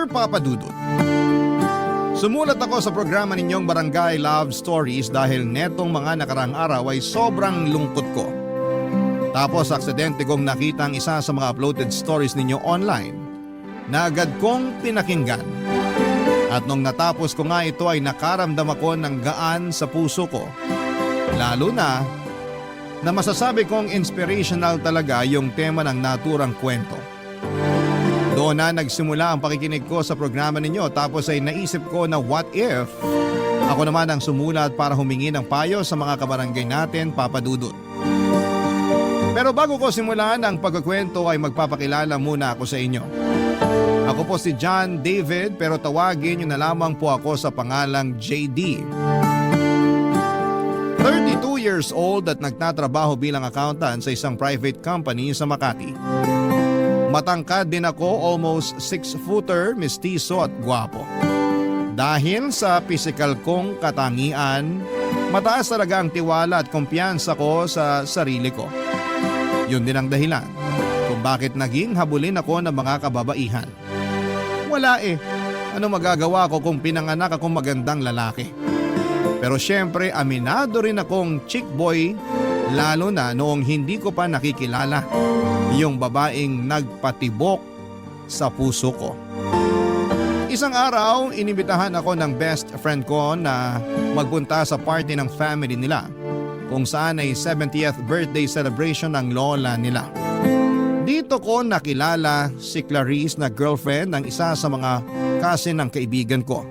Dear Papa Dudut, sumulat ako sa programa ninyong Barangay Love Stories dahil netong mga nakarang araw ay sobrang lungkot ko. Tapos aksidente kong nakita ang isa sa mga uploaded stories ninyo online na agad kong pinakinggan. At nung natapos ko nga ito ay nakaramdam ako ng gaan sa puso ko. Lalo na masasabi kong inspirational talaga yung tema ng naturang kwento. Doon na nagsimula ang pakikinig ko sa programa ninyo tapos ay naisip ko na what if ako naman ang sumulat para humingi ng payo sa mga kabarangay natin, Papa Dudut. Pero bago ko simulan ang pagkukwento ay magpapakilala muna ako sa inyo. Ako po si John David pero tawagin niyo na lamang po ako sa pangalang JD. 32 years old at nagtatrabaho bilang accountant sa isang private company sa Makati. Matangkad din ako, almost 6-footer, mestizo at gwapo. Dahil sa physical kong katangian, mataas talaga ang tiwala at kumpiyansa ko sa sarili ko. Yun din ang dahilan kung bakit naging habulin ako ng mga kababaihan. Wala ano magagawa ko kung pinanganak akong magandang lalaki? Pero syempre aminado rin akong chick boy, lalo na noong hindi ko pa nakikilala yung babaeng nagpatibok sa puso ko. Isang araw, inibitahan ako ng best friend ko na magpunta sa party ng family nila kung saan ay 70th birthday celebration ng lola nila. Dito ko nakilala si Clarice na girlfriend ng isa sa mga cousin ng kaibigan ko.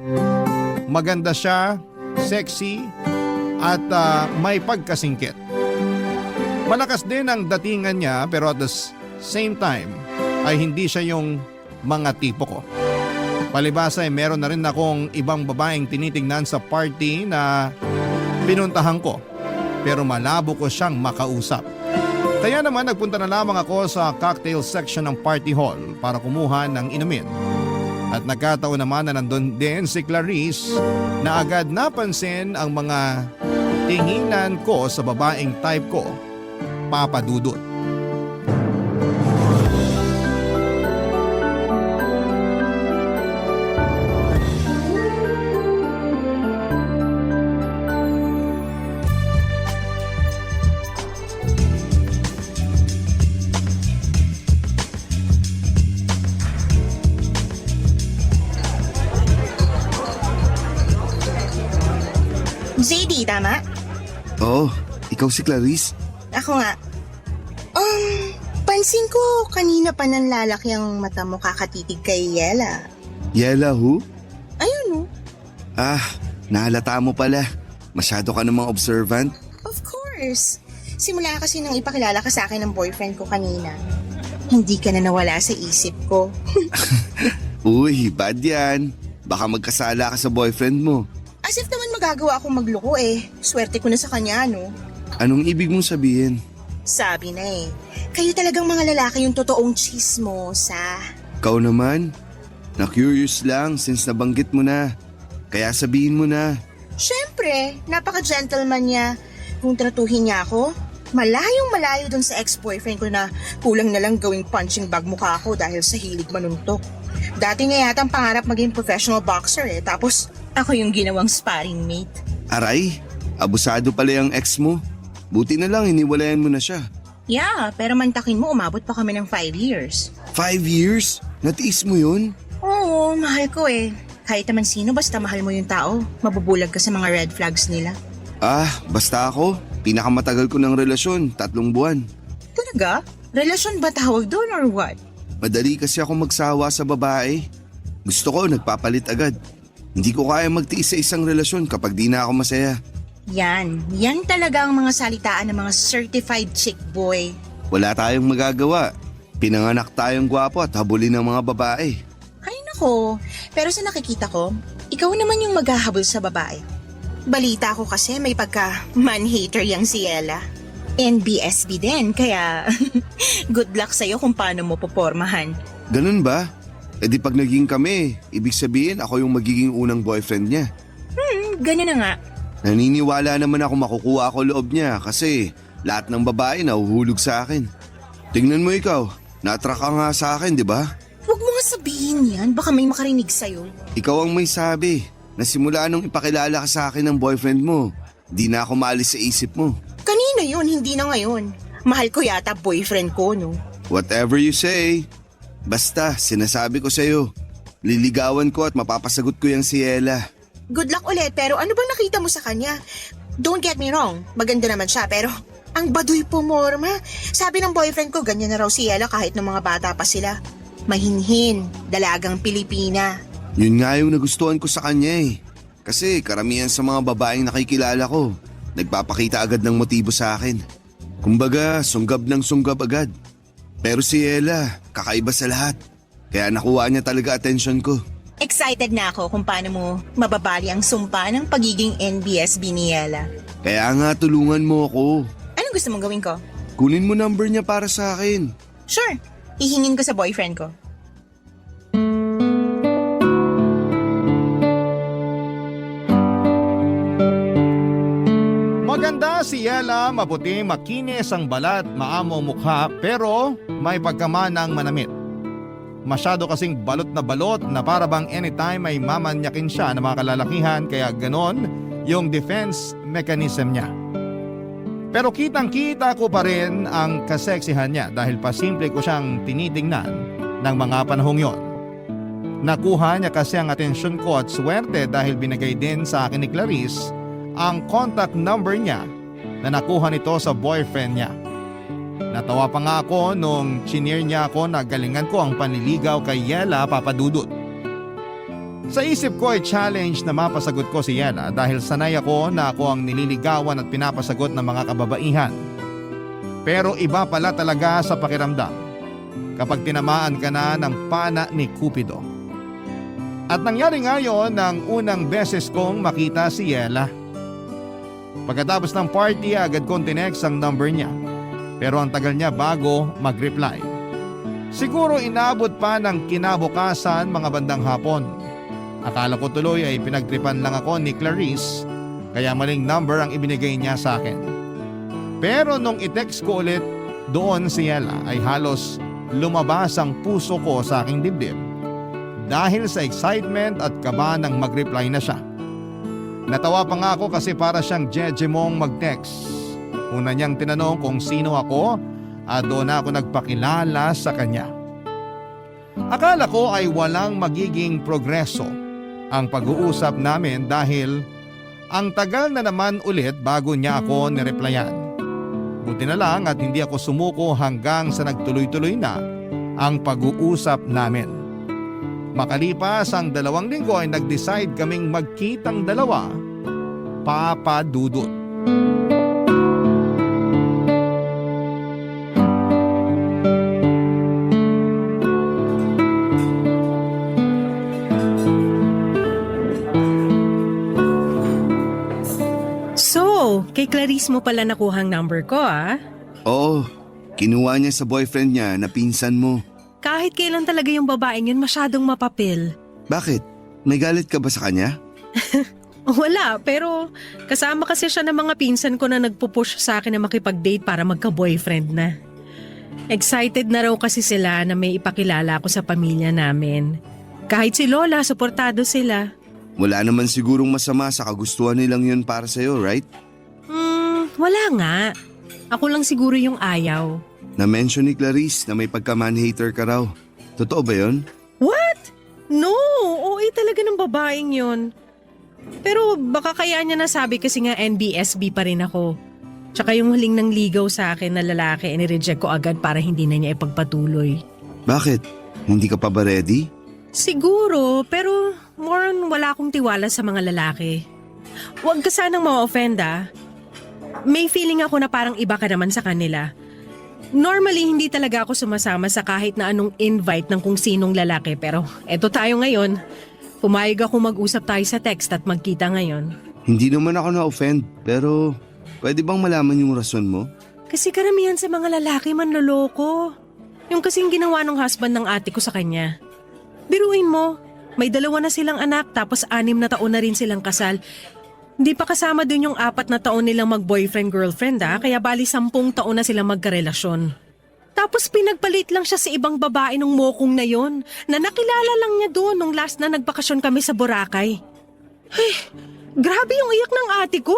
Maganda siya, sexy at may pagkasingkit. Malakas din ang datingan niya pero at the same time ay hindi siya yung mga tipo ko. Palibasa ay meron na rin akong ibang babaeng tinitingnan sa party na pinuntahan ko pero malabo ko siyang makausap. Kaya naman nagpunta na lamang ako sa cocktail section ng party hall para kumuha ng inumin. At nagkataon naman na nandun din si Clarice na agad napansin ang mga tinginan ko sa babaeng type ko, Papa Dudut. JD, tama? Oo, ikaw si Clarice? Ako nga. Pansin ko kanina pa nang lalaki ang mata mo kakatitig kay Yela. Yela who? Ayun Nahalata mo pala. Masyado ka namang observant. Of course. Simula kasi nang ipakilala ka sa akin ng boyfriend ko kanina. Hindi ka na nawala sa isip ko. Uy, bad yan. Baka magkasala ka sa boyfriend mo. As if naman magagawa akong magloko Swerte ko na sa kanya, no? Anong ibig mong sabihin? Sabi na kayo talagang mga lalaki yung totoong chismosa. Ikaw naman? Na-curious lang since nabanggit mo na. Kaya sabihin mo na. Siyempre, napaka-gentleman niya. Kung tratuhin niya ako, malayong malayo dun sa ex-boyfriend ko na kulang na lang gawing punching bag mukha ako dahil sa hilig manuntok. Dati nga yata ang pangarap maging professional boxer tapos ako yung ginawang sparring mate. Aray, abusado pala yung ex mo. Buti na lang iniwalayan mo na siya. Yeah, pero mantakin mo umabot pa kami ng 5 years. 5 years? Natiis mo yun? Oo, mahal ko Kahit naman sino basta mahal mo yung tao, mabubulag ka sa mga red flags nila. Basta ako. Pinakamatagal ko ng relasyon, 3 buwan. Talaga? Relasyon ba tawag doon or what? Madali kasi ako magsawa sa babae. Gusto ko nagpapalit agad. Hindi ko kaya magtiis sa isang relasyon kapag di na ako masaya. Yan talaga ang mga salitaan ng mga certified chick boy. Wala tayong magagawa. Pinanganak tayong gwapo at habulin ng mga babae. Ay nako, pero sa nakikita ko, ikaw naman yung maghahabol sa babae. Balita ko kasi may pagka man-hater yang si Ella. NBSB din, kaya good luck sa'yo kung paano mo popormahan. Ganun ba? E di pag naging kami, ibig sabihin ako yung magiging unang boyfriend niya. Ganun na nga. Naniniwala naman ako makukuha ako loob niya kasi lahat ng babae nahuhulog sa akin. Tingnan mo ikaw, na-attract ka nga sa akin, di ba? Huwag mo mo sabihin yan? Baka may makarinig sa'yo. Ikaw ang may sabi na simula nung ipakilala ka sa akin ng boyfriend mo, di na ako maalis sa isip mo. Kanina yun, hindi na ngayon. Mahal ko yata boyfriend ko, no? Whatever you say. Basta, sinasabi ko sa'yo, liligawan ko at mapapasagot ko yung si Ella. Good luck ulit, pero ano bang nakita mo sa kanya? Don't get me wrong, maganda naman siya, pero ang baduy po, Morma. Sabi ng boyfriend ko, ganyan na raw si Ella kahit ng mga bata pa sila. Mahinhin, dalagang Pilipina. Yun nga yung nagustuhan ko sa kanya eh. Kasi karamihan sa mga babaeng nakikilala ko, nagpapakita agad ng motibo sa akin. Kumbaga, sunggab ng sunggab agad. Pero si Ella, kakaiba sa lahat. Kaya nakuha niya talaga atensyon ko. Excited na ako kung paano mo mababali ang sumpa ng pagiging NBSB ni Ella. Kaya nga tulungan mo ako. Anong gusto mong gawin ko? Kunin mo number niya para sa akin. Sure, hihingin ko sa boyfriend ko. Maganda si Ella, maputi, makinis ang balat, maamo mukha, pero may pagkamanang manamit. Masyado kasing balot na para bang anytime ay mamanyakin siya ng mga kalalakihan, kaya ganon yung defense mechanism niya. Pero kitang-kita ko pa rin ang kaseksihan niya dahil pasimple ko siyang tinitingnan ng mga panahong yon. Nakuha niya kasi ang atensyon ko at swerte dahil binigay din sa akin ni Clarice ang contact number niya na nakuha nito sa boyfriend niya. Natawa pa nga ako nung chineer niya ako na galingan ko ang panliligaw kay Yela Papadudut. Sa isip ko ay challenge na mapasagot ko si Yela dahil sanay ako na ako ang nililigawan at pinapasagot ng mga kababaihan. Pero iba pala talaga sa pakiramdam kapag tinamaan ka na ng pana ni Cupido. At nangyari nga yon ng unang beses kong makita si Yela. Pagkatapos ng party agad kong tinext ang number niya. Pero ang tagal niya bago mag-reply. Siguro inabot pa ng kinabukasan mga bandang hapon. Akala ko tuloy ay pinagtripan lang ako ni Clarice kaya maling number ang ibinigay niya sa akin. Pero nung i-text ko ulit doon si Ella ay halos lumabas ang puso ko sa aking dibdib dahil sa excitement at kaba nang mag-reply na siya. Natawa pa nga ako kasi para siyang jejemong mag-text. Una niyang tinanong kung sino ako at doon ako nagpakilala sa kanya. Akala ko ay walang magiging progreso ang pag-uusap namin dahil ang tagal na naman ulit bago niya ako nireplyan. Buti na lang at hindi ako sumuko hanggang sa nagtuloy-tuloy na ang pag-uusap namin. Makalipas ang 2 linggo ay nag-decide kaming magkitang dalawa, Papa Dudut. So, kay Clarice mo pala nakuhang number ko Oo, kinuha niya sa boyfriend niya na pinsan mo. Kahit kailan talaga yung babaeng yun masyadong mapapil. Bakit? May galit ka ba sa kanya? Wala, pero kasama kasi siya ng mga pinsan ko na nagpupush sa akin na makipag-date para magka-boyfriend na. Excited na raw kasi sila na may ipakilala ako sa pamilya namin. Kahit si Lola, suportado sila. Wala naman sigurong masama sa kagustuhan nilang yun para sa'yo, right? Wala nga. Ako lang siguro yung ayaw. Na-mention ni Clarice na may pagka-man-hater ka raw. Totoo ba yun? What? No, OA talaga ng babaeng yun. Pero baka kaya niya nasabi kasi nga NBSB pa rin ako. Tsaka yung huling nang ligaw sa akin na lalaki, inireject ko agad para hindi na niya ipagpatuloy. Bakit? Hindi ka pa ba ready? Siguro, pero more on wala akong tiwala sa mga lalaki. Huwag ka sanang ma-offend May feeling ako na parang iba ka naman sa kanila. Normally, hindi talaga ako sumasama sa kahit na anong invite ng kung sinong lalaki pero eto tayo ngayon. Pumayag ako mag-usap tayo sa text at magkita ngayon. Hindi naman ako na-offend pero pwede bang malaman yung rason mo? Kasi karamihan sa mga lalaki manloloko. Yung kasing ginawa ng husband ng ate ko sa kanya. Biruin mo, may 2 na silang anak tapos 6 na taon na rin silang kasal. Hindi pa kasama dun yung 4 na taon nilang mag-boyfriend-girlfriend kaya bali 10 taon na silang magkarelasyon. Tapos pinagpalit lang siya sa ibang babae nung mokong na yon na nakilala lang niya doon nung last na nagbakasyon kami sa Boracay. Ay, grabe yung iyak ng ate ko.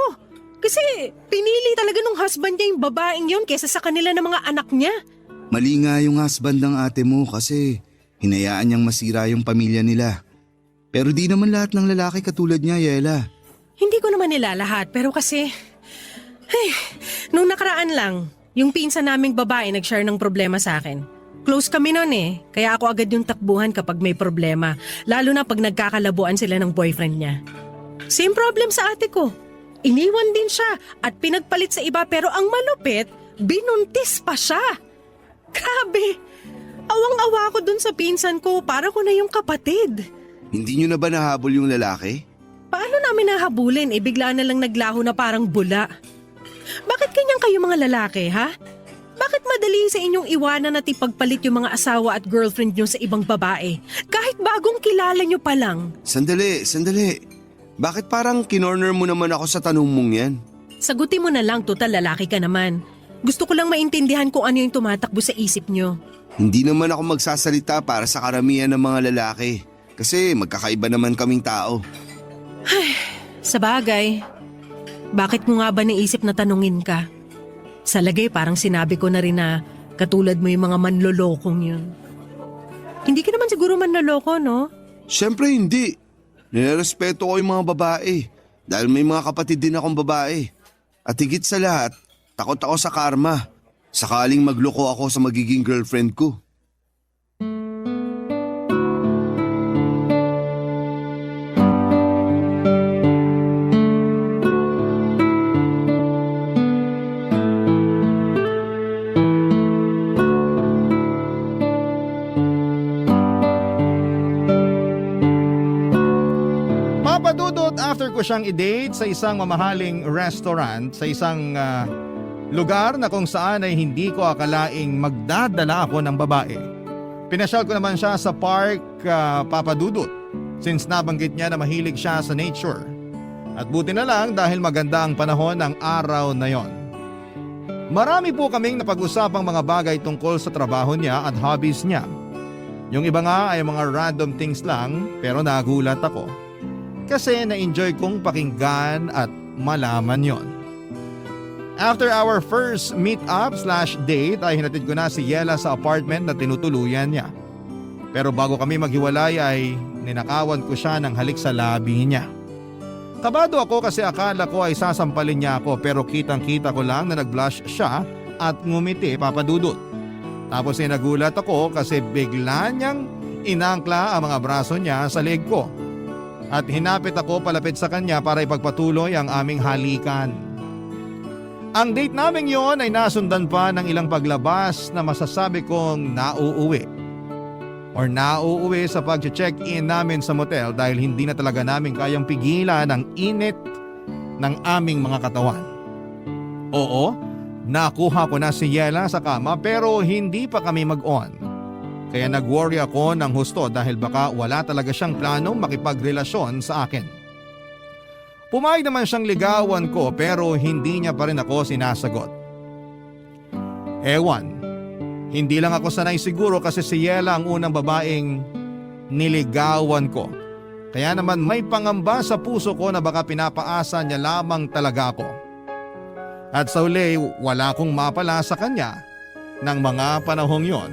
Kasi pinili talaga nung husband niya yung babaeng yon kesa sa kanila ng mga anak niya. Mali nga yung husband ng ate mo kasi hinayaan niyang masira yung pamilya nila. Pero di naman lahat ng lalaki katulad niya, Yela. Hindi ko naman nila lahat pero kasi... Ay, nung nakaraan lang, yung pinsan naming babae nag-share ng problema sa akin. Close kami nun kaya ako agad yung takbuhan kapag may problema, lalo na pag nagkakalabuan sila ng boyfriend niya. Same problem sa ate ko. Iniwan din siya at pinagpalit sa iba pero ang malupit, binuntis pa siya. Grabe! Awang-awa ko dun sa pinsan ko, para ko na yung kapatid. Hindi nyo na ba nahabol yung lalaki? Paano namin nahabulin? Bigla na lang naglaho na parang bula. Bakit ganyan kayo mga lalaki, ha? Bakit madali sa inyong iwanan at ipagpalit yung mga asawa at girlfriend nyo sa ibang babae? Kahit bagong kilala nyo pa lang. Sandali. Bakit parang kinorner mo naman ako sa tanong mong yan? Sagutin mo na lang, total lalaki ka naman. Gusto ko lang maintindihan kung ano yung tumatakbo sa isip nyo. Hindi naman ako magsasalita para sa karamihan ng mga lalaki. Kasi magkakaiba naman kaming tao. Sa bagay, bakit mo nga ba naisip na tanungin ka? Sa lagay parang sinabi ko na rin na katulad mo yung mga manlolokong yun. Hindi ka naman siguro manloloko, no? Siyempre hindi. Nirerespeto ko yung mga babae. Dahil may mga kapatid din akong babae. At higit sa lahat, takot ako sa karma. Sakaling magloko ako sa magiging girlfriend ko. Papadudot after ko siyang i-date sa isang mamahaling restaurant sa isang lugar na kung saan ay hindi ko akalaing magdadala ako ng babae. Pinasyal ko naman siya sa park, Papadudot, since nabanggit niya na mahilig siya sa nature. At buti na lang dahil maganda ang panahon ng araw na yon. Marami po kaming napag-usapang mga bagay tungkol sa trabaho niya at hobbies niya. Yung iba nga ay mga random things lang pero nagulat ako. Kasi na-enjoy kong pakinggan at malaman yon. After our first meet-up/date ay hinatid ko na si Yela sa apartment na tinutuluyan niya. Pero bago kami maghiwalay ay ninakawan ko siya ng halik sa labi niya. Kabado ako kasi akala ko ay sasampalin niya ako pero kitang-kita ko lang na nag-blush siya at ngumiti, Papadudot. Tapos ay nagulat ako kasi bigla niyang inangkla ang mga braso niya sa leg ko. At hinapit ako palapit sa kanya para ipagpatuloy ang aming halikan. Ang date naming yon ay nasundan pa ng ilang paglabas na masasabi kong nauuwi. Or nauuwi sa pag-check-in namin sa motel dahil hindi na talaga namin kayang pigilan ang init ng aming mga katawan. Oo, nakuha ko na si Yela sa kama pero hindi pa kami mag-on. Kaya nag-worry ako ng husto dahil baka wala talaga siyang planong makipagrelasyon sa akin. Pumayag naman siyang ligawan ko pero hindi niya pa rin ako sinasagot. Ewan, hindi lang ako sanay siguro kasi si Yela ang unang babaeng niligawan ko. Kaya naman may pangamba sa puso ko na baka pinapaasa niya lamang talaga ako. At sa uli, wala akong mapala sa kanya ng mga panahong yon,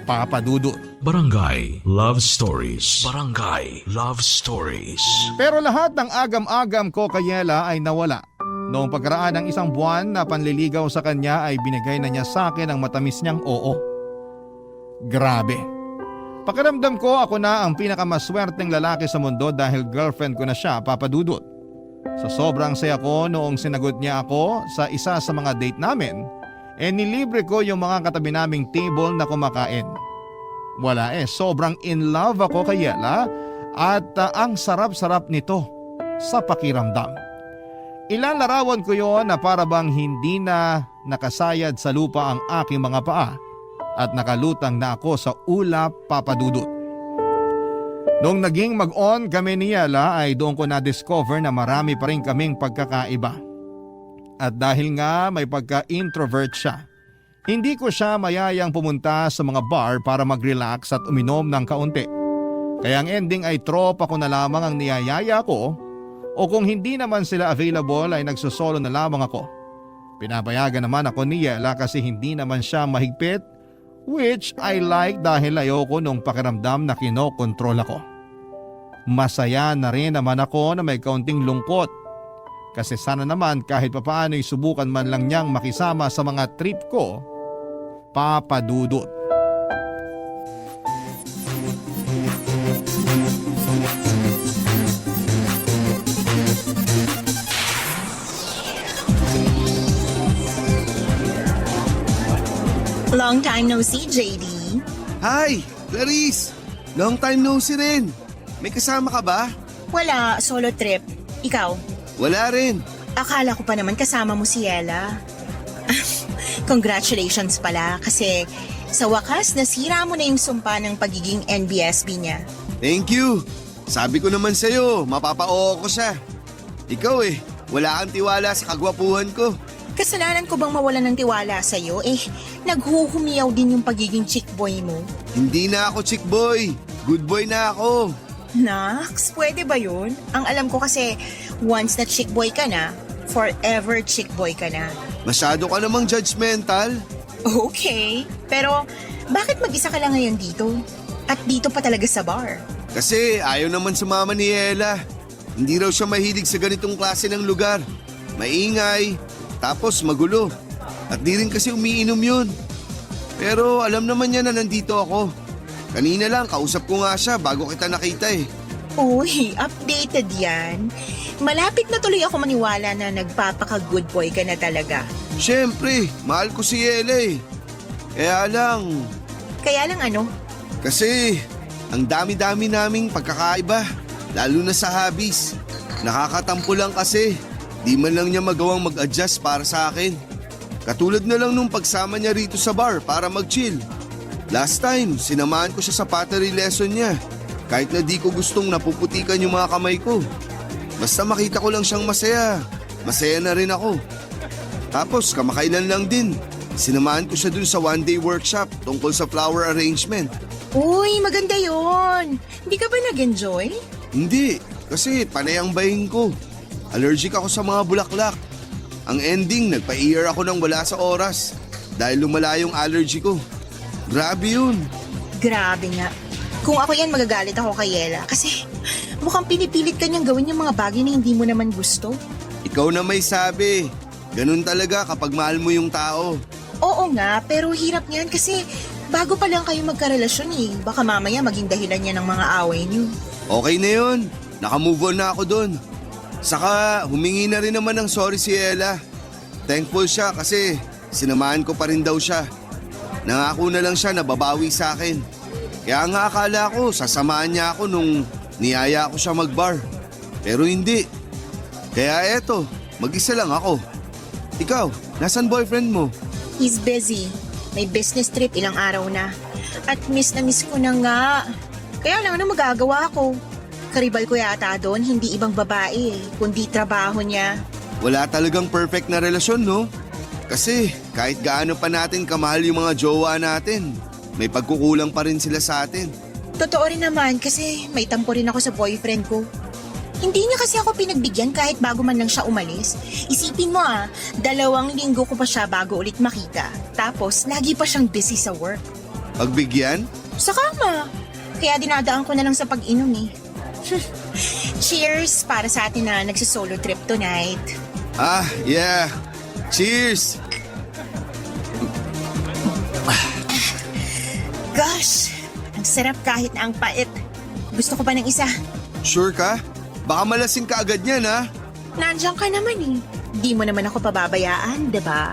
Papadudot. Barangay Love Stories. Barangay Love Stories. Pero lahat ng agam-agam ko kay Yela ay nawala. Noong pagkaraan ng isang buwan na panliligaw sa kanya ay binigay na niya sa akin ang matamis niyang oo. Grabe. Pakiramdam ko ako na ang pinakamaswerteng lalaki sa mundo dahil girlfriend ko na siya, Papadudot. Sa sobrang saya ko noong sinagot niya ako sa isa sa mga date namin, nilibre ko yung mga katabi naming table na kumakain. Wala sobrang in love ako kay Yela at ang sarap-sarap nito sa pakiramdam. Ilang larawan ko yon na para bang hindi na nakasayad sa lupa ang aking mga paa at nakalutang na ako sa ulap, Papadudot. Noong naging mag-on kami ni Yela ay doon ko na-discover na marami pa rin kaming pagkakaiba. At dahil nga may pagka-introvert siya, Hindi ko siya mayayang pumunta sa mga bar para mag-relax at uminom ng kaunti. Kaya ang ending ay tropa ko na lamang ang niyayaya ko o kung hindi naman sila available ay nagsusolo na lamang ako. Pinapayagan naman ako ni Yela kasi hindi naman siya mahigpit, which I like dahil ayoko nung pakiramdam na kinokontrol ako. Masaya na rin naman ako na may kaunting lungkot kasi sana naman kahit papaano'y subukan man lang niyang makisama sa mga trip ko, Papa Dudut. Long time no see, JD. Hi, Clarice! Long time no see rin. May kasama ka ba? Wala, solo trip. Ikaw? Wala rin. Akala ko pa naman kasama mo si Yela. Congratulations pala kasi sa wakas nasira mo na yung sumpa ng pagiging NBSB niya. Thank you. Sabi ko naman sa'yo, mapapa-oo ko siya. Ikaw wala kang tiwala sa kagwapuhan ko. Kasalanan ko bang mawalan ng tiwala sa'yo? Naghuhumiyaw din yung pagiging chick boy mo. Hindi na ako chick boy. Good boy na ako. Nax, pwede ba yun? Ang alam ko kasi once na chick boy ka na, forever chick boy ka na. Masyado ka namang judgmental. Okay, pero bakit mag-isa ka lang ngayon dito? At dito pa talaga sa bar? Kasi ayaw naman sumama ni Ella. Hindi raw siya mahilig sa ganitong klase ng lugar. Maingay, tapos magulo. At di rin kasi umiinom yun. Pero alam naman niya na nandito ako. Kanina lang, kausap ko nga siya bago kita nakita Uy, updated yan. Malapit na tuloy ako maniwala na nagpapaka-good boy ka na talaga. Siyempre, mahal ko si Ella Kaya lang, Kaya lang ano? kasi ang dami-dami naming pagkakaiba. Lalo na sa hobbies. Nakakatampo lang kasi. Di man lang niya magawang mag-adjust para sa akin. Katulad na lang nung pagsama niya rito sa bar para mag-chill. Last time, sinamahan ko siya sa pottery lesson niya. Kahit na di ko gustong napuputikan yung mga kamay ko. Basta makita ko lang siyang masaya. Masaya na rin ako. Tapos kamakailan lang din, sinamahan ko siya dun sa one-day workshop tungkol sa flower arrangement. Uy, maganda yon. Hindi ka ba nag-enjoy? Hindi, kasi panay ang bahin ko. Allergic ako sa mga bulaklak. Ang ending, nagpa-ER ako nang wala sa oras dahil lumala yung allergy ko. Grabe yun. Grabe nga. Kung ako yan, magagalit ako kay Yela. Kasi mukhang pinipilit ka niyang gawin yung mga bagay na hindi mo naman gusto. Ikaw na may sabi. Ganun talaga kapag mahal mo yung tao. Oo nga, pero hirap niyan kasi bago pa lang kayo magkarelasyon Baka mamaya maging dahilan niya ng mga away niyo. Okay na yun. Nakamove on na ako dun. Saka humingi na rin naman ng sorry si Ella. Thankful siya kasi sinamahan ko pa rin daw siya. Nangako na lang siya na babawi sa akin. Kaya nga akala ko sasamahan niya ako nung niyaya ko siya mag-bar. Pero hindi. Kaya eto, mag-isa lang ako. Ikaw, nasan boyfriend mo? He's busy. May business trip ilang araw na. At miss na miss ko na nga. Kaya lang ano magagawa ko? Karibal ko yata doon, hindi ibang babae kundi trabaho niya. Wala talagang perfect na relasyon, no? Kasi kahit gaano pa natin kamahal yung mga jowa natin, may pagkukulang pa rin sila sa atin. Totoo rin naman kasi may tampo rin ako sa boyfriend ko. Hindi niya kasi ako pinagbigyan kahit bago man lang siya umalis. Isipin mo 2 linggo ko pa siya bago ulit makita. Tapos lagi pa siyang busy sa work. Pagbigyan? Sa kama. Kaya dinadaan ko na lang sa pag-inom Cheers para sa atin na nagsisolo trip tonight. Ah, yeah. Cheers! Gosh, ang sarap kahit na ang pait. Gusto ko pa ng isa. Sure ka? Baka malasing ka agad yan, ha? Nandiyan ka naman Di mo naman ako pababayaan, diba?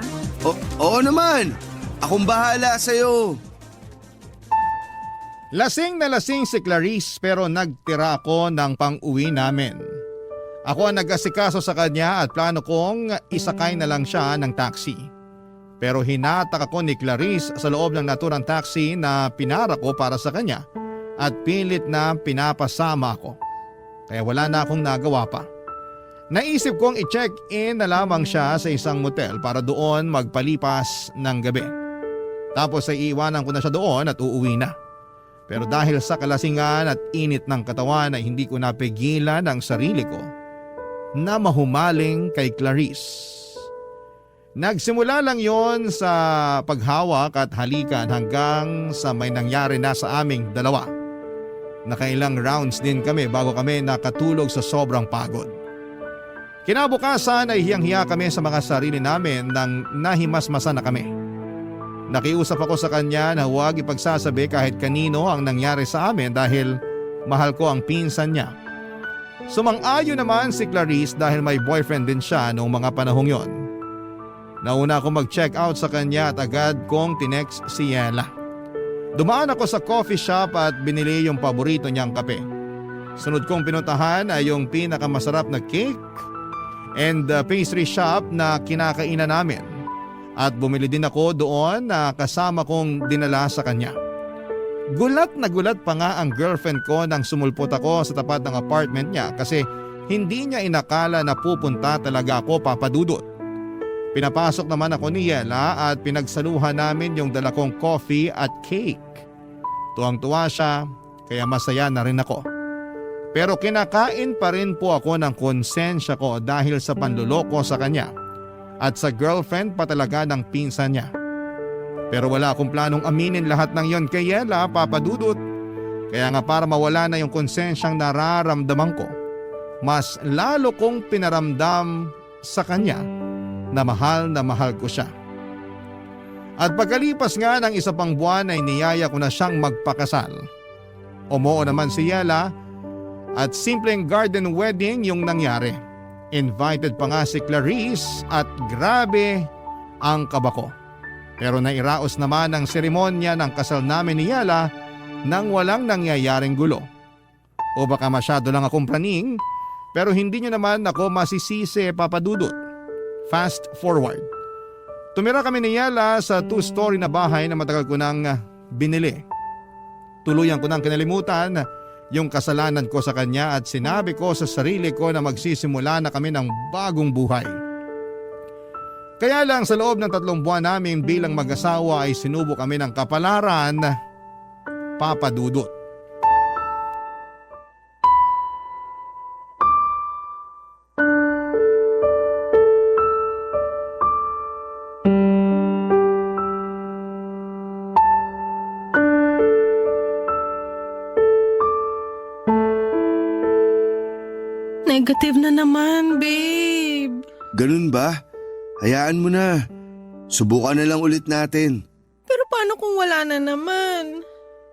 Oo naman. Akong bahala sa'yo. Lasing na lasing si Clarice pero nagtira ako ng pang-uwi namin. Ako ang nag-asikaso sa kanya at plano kong isakay na lang siya ng taxi. Pero hinatak ako ni Clarice sa loob ng naturang taxi na pinara ko para sa kanya at pilit na pinapasama ako. Kaya wala na akong nagawa pa. Naisip kong i-check-in na lamang siya sa isang motel para doon magpalipas ng gabi. Tapos ay iiwanan ko na siya doon at uuwi na. Pero dahil sa kalasingan at init ng katawan ay hindi ko napigilan ang sarili ko na mahumaling kay Clarice. Nagsimula lang yon sa paghawak at halikan hanggang sa may nangyari na sa aming dalawa. Nakailang rounds din kami bago kami nakatulog sa sobrang pagod. Kinabukasan ay hiyang-hiya kami sa mga sarili namin nang nahimasmasan na kami. Nakiusap ako sa kanya na huwag ipagsasabi kahit kanino ang nangyari sa amin dahil mahal ko ang pinsan niya. Sumang-ayon naman si Clarice dahil may boyfriend din siya noong mga panahong yon. Nauna ako mag-check out sa kanya at agad kong tinext si Yela. Dumaan ako sa coffee shop at binili yung paborito niyang kape. Sunod kong pinuntahan ay yung pinakamasarap na cake and pastry shop na kinakainan namin. At bumili din ako doon na kasama kong dinala sa kanya. Gulat na gulat pa nga ang girlfriend ko nang sumulpot ako sa tapat ng apartment niya kasi hindi niya inakala na pupunta talaga ako, Papa Dudut. Pinapasok naman ako ni Yela at pinagsaluhan namin yung dala kong coffee at cake. Tuwang-tuwa siya kaya masaya na rin ako. Pero kinakain pa rin po ako ng konsensya ko dahil sa panluloko sa kanya at sa girlfriend pa talaga ng pinsan niya. Pero wala akong planong aminin lahat ng yon kay Yela, Papa Dudut. Kaya nga para mawala na yung konsensyang nararamdaman ko, mas lalo kong pinaramdam sa kanya na mahal ko siya. At pagkalipas nga ng isa pang buwan ay niyaya ko na siyang magpakasal. Umuo naman si Yela at simpleng garden wedding yung nangyari. Invited pa nga si Clarice at grabe ang kaba ko. Pero nairaos naman ang seremonya ng kasal namin ni Yela nang walang nangyayaring gulo. O baka masyado lang akong praning pero hindi niyo naman ako masisisi, Papa Dudut. Fast forward. Tumira kami ni Yela sa 2-story na bahay na matagal ko nang binili. Tuluyan ko nang kinalimutan yung kasalanan ko sa kanya at sinabi ko sa sarili ko na magsisimula na kami ng bagong buhay. Kaya lang sa loob ng 3 buwan namin bilang mag-asawa ay sinubo kami ng kapalaran, Papa Dudut. Negative na naman, babe. Ganun ba? Hayaan mo na. Subukan na lang ulit natin. Pero paano kung wala na naman?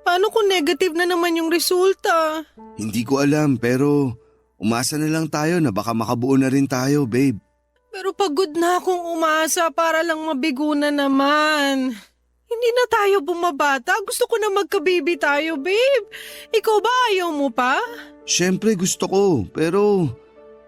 Paano kung negative na naman yung resulta? Hindi ko alam pero umasa na lang tayo na baka makabuo na rin tayo, babe. Pero pagod na akong umasa para lang mabigo na naman. Hindi na tayo bumabata. Gusto ko na magka-baby tayo, babe. Ikaw ba ayaw mo pa? Siyempre gusto ko pero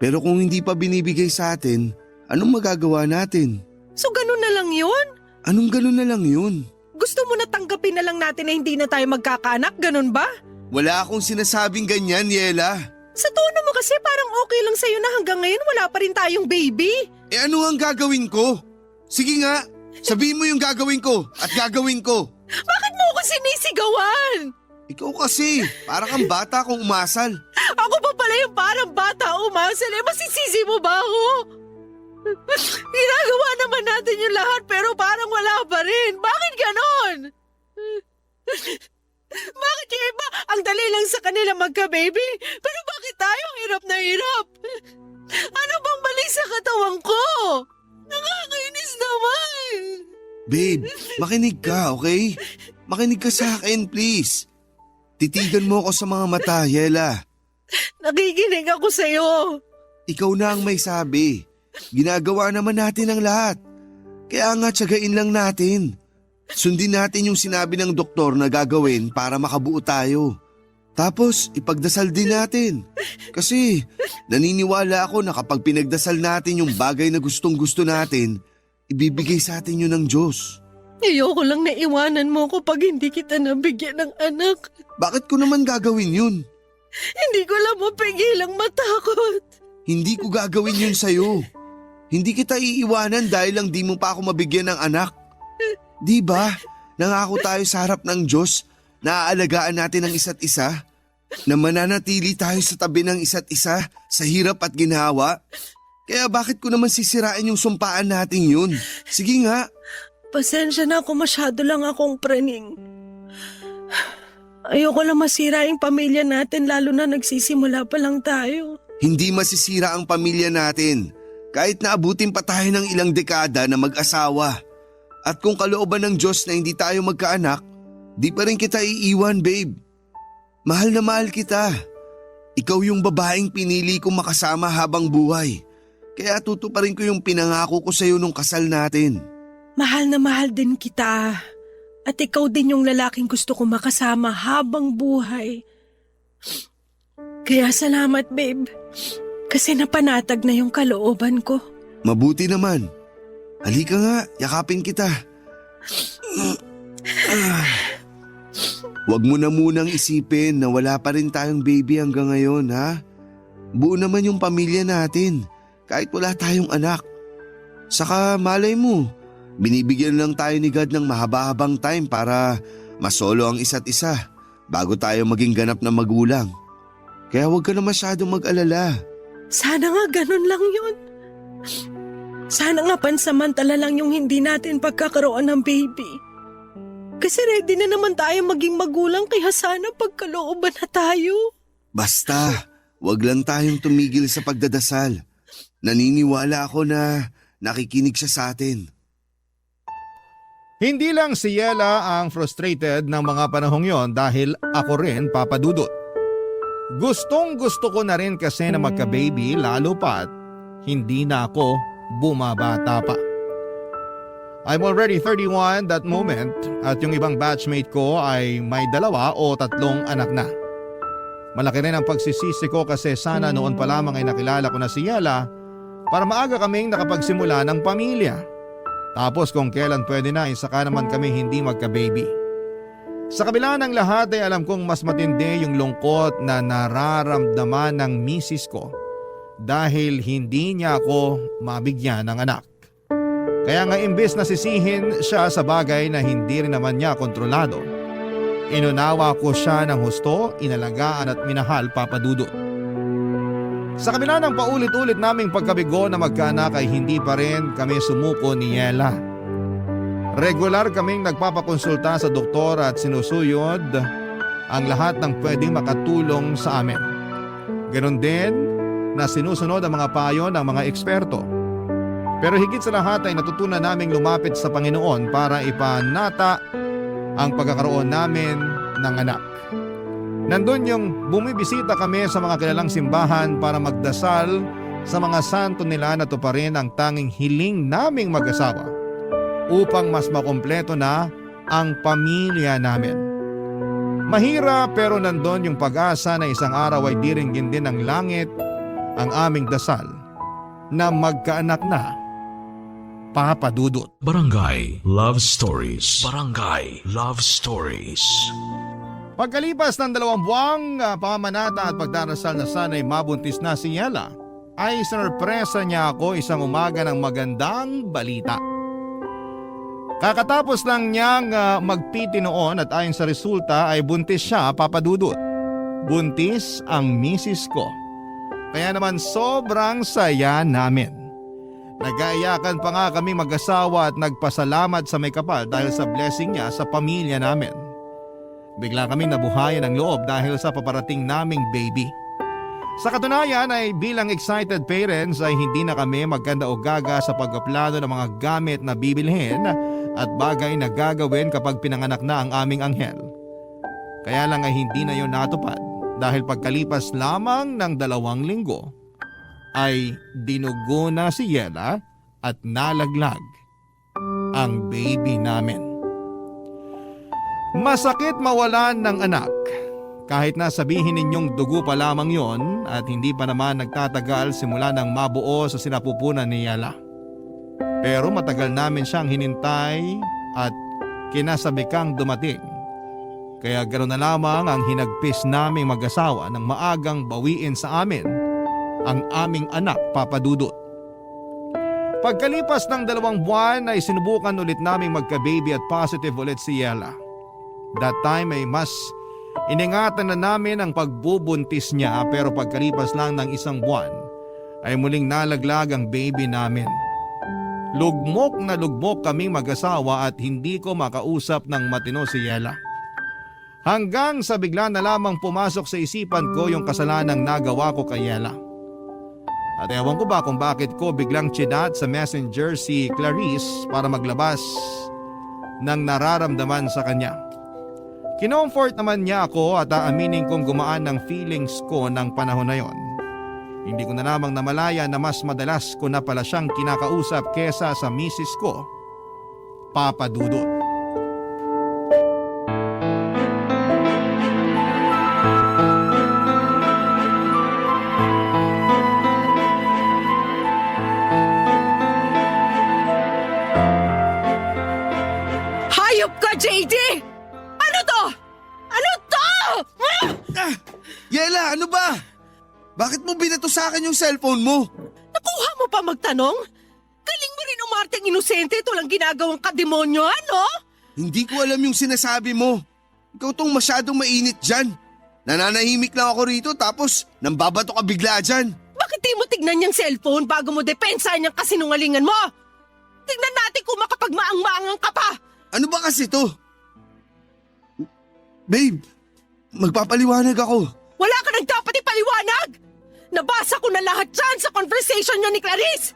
kung hindi pa binibigay sa atin, anong magagawa natin? So ganun na lang yun? Anong ganun na lang yun? Gusto mo na tanggapin na lang natin na hindi na tayo magkakaanak, ganun ba? Wala akong sinasabing ganyan, Yela. Sa tono mo kasi parang okay lang sa'yo na hanggang ngayon wala pa rin tayong baby. Eh ano ang gagawin ko? Sige nga, sabihin mo yung gagawin ko at gagawin ko. Bakit mo ako sinisigawan? Ikaw kasi, para kang bata kung umasal. Ako pa pala yung parang bata umasal masisisi mo ba ako? Ginagawa naman natin yung lahat pero parang wala pa rin. Bakit ganon? Bakit yung iba ang dali lang sa kanila magka-baby? Pero bakit tayo hirap na hirap? Ano bang mali sa katawan ko? Nakakainis naman. Babe, makinig ka, okay? Makinig ka sa akin, please. Titigan mo ako sa mga mata, Yela. Nakikinig ako sa'yo. Ikaw na ang may sabi. Ginagawa naman natin ang lahat. Kaya nga tiyagain lang natin. Sundin natin yung sinabi ng doktor na gagawin para makabuo tayo. Tapos ipagdasal din natin. Kasi naniniwala ako na kapag pinagdasal natin yung bagay na gustong gusto natin, ibibigay sa atin yun ng Diyos. Ayoko lang na iwanan mo ko pag hindi kita nabigyan ng anak. Bakit ko naman gagawin yun? Hindi ko lang mapigilang matakot. Hindi ko gagawin yun sa'yo. Hindi kita iiwanan dahil lang di mo pa ako mabigyan ng anak. Di ba? Nangako tayo sa harap ng Diyos na aalagaan natin ang isa't isa, na mananatili tayo sa tabi ng isa't isa sa hirap at ginhawa. Kaya bakit ko naman sisirain yung sumpaan natin yun? Sige nga. Pasensya na kung masyado lang akong praning. Ayoko lang masira yung pamilya natin lalo na nagsisimula pa lang tayo. Hindi masisira ang pamilya natin kahit naabutin pa tayo ng ilang dekada na mag-asawa. At kung kalooban ng Diyos na hindi tayo magkaanak, di pa rin kita iiwan, babe. Mahal na mahal kita. Ikaw yung babaeng pinili kong makasama habang buhay. Kaya tutuparin ko yung pinangako ko sa'yo nung kasal natin. Mahal na mahal din kita. At ikaw din yung lalaking gusto ko makasama habang buhay. Kaya salamat, babe. Kasi napanatag na yung kalooban ko. Mabuti naman. Halika nga, yakapin kita. Huwag mo na munang isipin na wala pa rin tayong baby hanggang ngayon, ha? Buo naman yung pamilya natin, kahit wala tayong anak. Saka malay mo, binibigyan lang tayo ni God ng mahaba-habang time para masolo ang isa't isa bago tayo maging ganap na magulang. Kaya huwag ka na masyadong mag-alala. Sana nga ganun lang yun. Sana nga pansamantala lang yung hindi natin pagkakaroon ng baby. Kasi ready na naman tayo maging magulang kaya sana pagkalooban na tayo. Basta, wag lang tayong tumigil sa pagdadasal. Naniniwala ako na nakikinig siya sa atin. Hindi lang si Yela ang frustrated ng mga panahong yon dahil ako rin, Papa Dudut. Gustong gusto ko na rin kasi na magka-baby lalo pa't hindi na ako bumabata pa. I'm already 31 that moment at yung ibang batchmate ko ay may 2 o 3 anak na. Malaki rin ang pagsisisi ko kasi sana noon pa lamang ay nakilala ko na si Yela para maaga kaming nakapagsimula ng pamilya. Tapos kung kailan pwede na, saka naman kami hindi magka-baby. Sa kabila ng lahat ay alam kong mas matindi yung lungkot na nararamdaman ng misis ko dahil hindi niya ako mabigyan ng anak. Kaya nga imbes na sisihin siya sa bagay na hindi rin naman niya kontrolado, inunawa ko siya ng husto, inalagaan at minahal, Papa Dudut. Sa kabila ng paulit-ulit naming pagkabigo na magkaanak ay hindi pa rin kami sumuko ni Yela. Regular kaming nagpapakonsulta sa doktor at sinusuyod ang lahat ng pwedeng makatulong sa amin. Ganon din na sinusunod ang mga payo ng mga eksperto. Pero higit sa lahat ay natutunan naming lumapit sa Panginoon para ipanata ang pagkakaroon namin ng anak. Nandun yung bumibisita kami sa mga kilalang simbahan para magdasal sa mga santo nila na tuparin ang tanging hiling naming mag-asawa upang mas makumpleto na ang pamilya namin. Mahirap pero nandun yung pag-asa na isang araw ay diringgin din ng langit ang aming dasal na magkaanak na, Papa Dudut. Barangay Love Stories. Barangay Love Stories. Pagkalipas ng 2 buwang pamamanata at pagdarasal na sana'y mabuntis na si Yela, ay sinurpresa niya ako isang umaga ng magandang balita. Kakatapos lang niyang magpiti noon at ayon sa resulta ay buntis siya, Papa Dudut. Buntis ang misis ko. Kaya naman sobrang saya namin. Nag-aayakan pa nga kami mag-asawa at nagpasalamat sa may kapal dahil sa blessing niya sa pamilya namin. Bigla kami nabuhayan ng loob dahil sa paparating naming baby. Sa katunayan ay bilang excited parents ay hindi na kami magkanda o gaga sa pagpaplano ng mga gamit na bibilhin at bagay na gagawin kapag pinanganak na ang aming anghel. Kaya lang ay hindi na yon natupad dahil pagkalipas lamang ng 2 linggo ay dinugo na si Yela at nalaglag ang baby namin. Masakit mawalan ng anak. Kahit na sabihin ninyong dugo pa lamang yon at hindi pa naman nagtatagal simula nang mabuo sa sinapupunan ni Yela. Pero matagal namin siyang hinintay at kinasabikang dumating. Kaya ganoon na lamang ang hinagpis naming mag-asawa ng maagang bawiin sa amin ang aming anak, Papa Dudut. Pagkalipas ng 2 buwan ay sinubukan ulit naming magka-baby at positive ulit si Yela. That time ay mas iningatan na namin ang pagbubuntis niya pero pagkalipas lang ng 1 buwan ay muling nalaglag ang baby namin. Lugmok na lugmok kaming mag-asawa at hindi ko makausap ng matino si Yela. Hanggang sa bigla na lamang pumasok sa isipan ko yung kasalanang nagawa ko kay Yela. At ewan ko ba kung bakit ko biglang chinat sa messenger si Clarice para maglabas ng nararamdaman sa kanya. Kinomfort naman niya ako at aaminin kong gumaan ng feelings ko ng panahon na yon. Hindi ko na lamang namalaya na mas madalas ko na pala siyang kinakausap kesa sa misis ko, Papa Dudut. Hayop ka, JD! Ano to? Ano to? Yela, ano ba? Bakit mo binato sa akin yung cellphone mo? Nakuha mo pa magtanong? Galing mo rin umarteng inosente, ito lang ginagawang kademonyo, ano? Hindi ko alam yung sinasabi mo. Ikaw tong masyadong mainit dyan. Nananahimik lang ako rito tapos nambabato ka bigla dyan. Bakit di mo tignan yung cellphone bago mo depensahan yung kasinungalingan mo? Tignan natin kung makapagmaang-maangang ka pa! Ano ba kasi to? Babe, magpapaliwanag ako. Wala ka nang dapat ipaliwanag! Nabasa ko na lahat dyan sa conversation niya ni Clarice!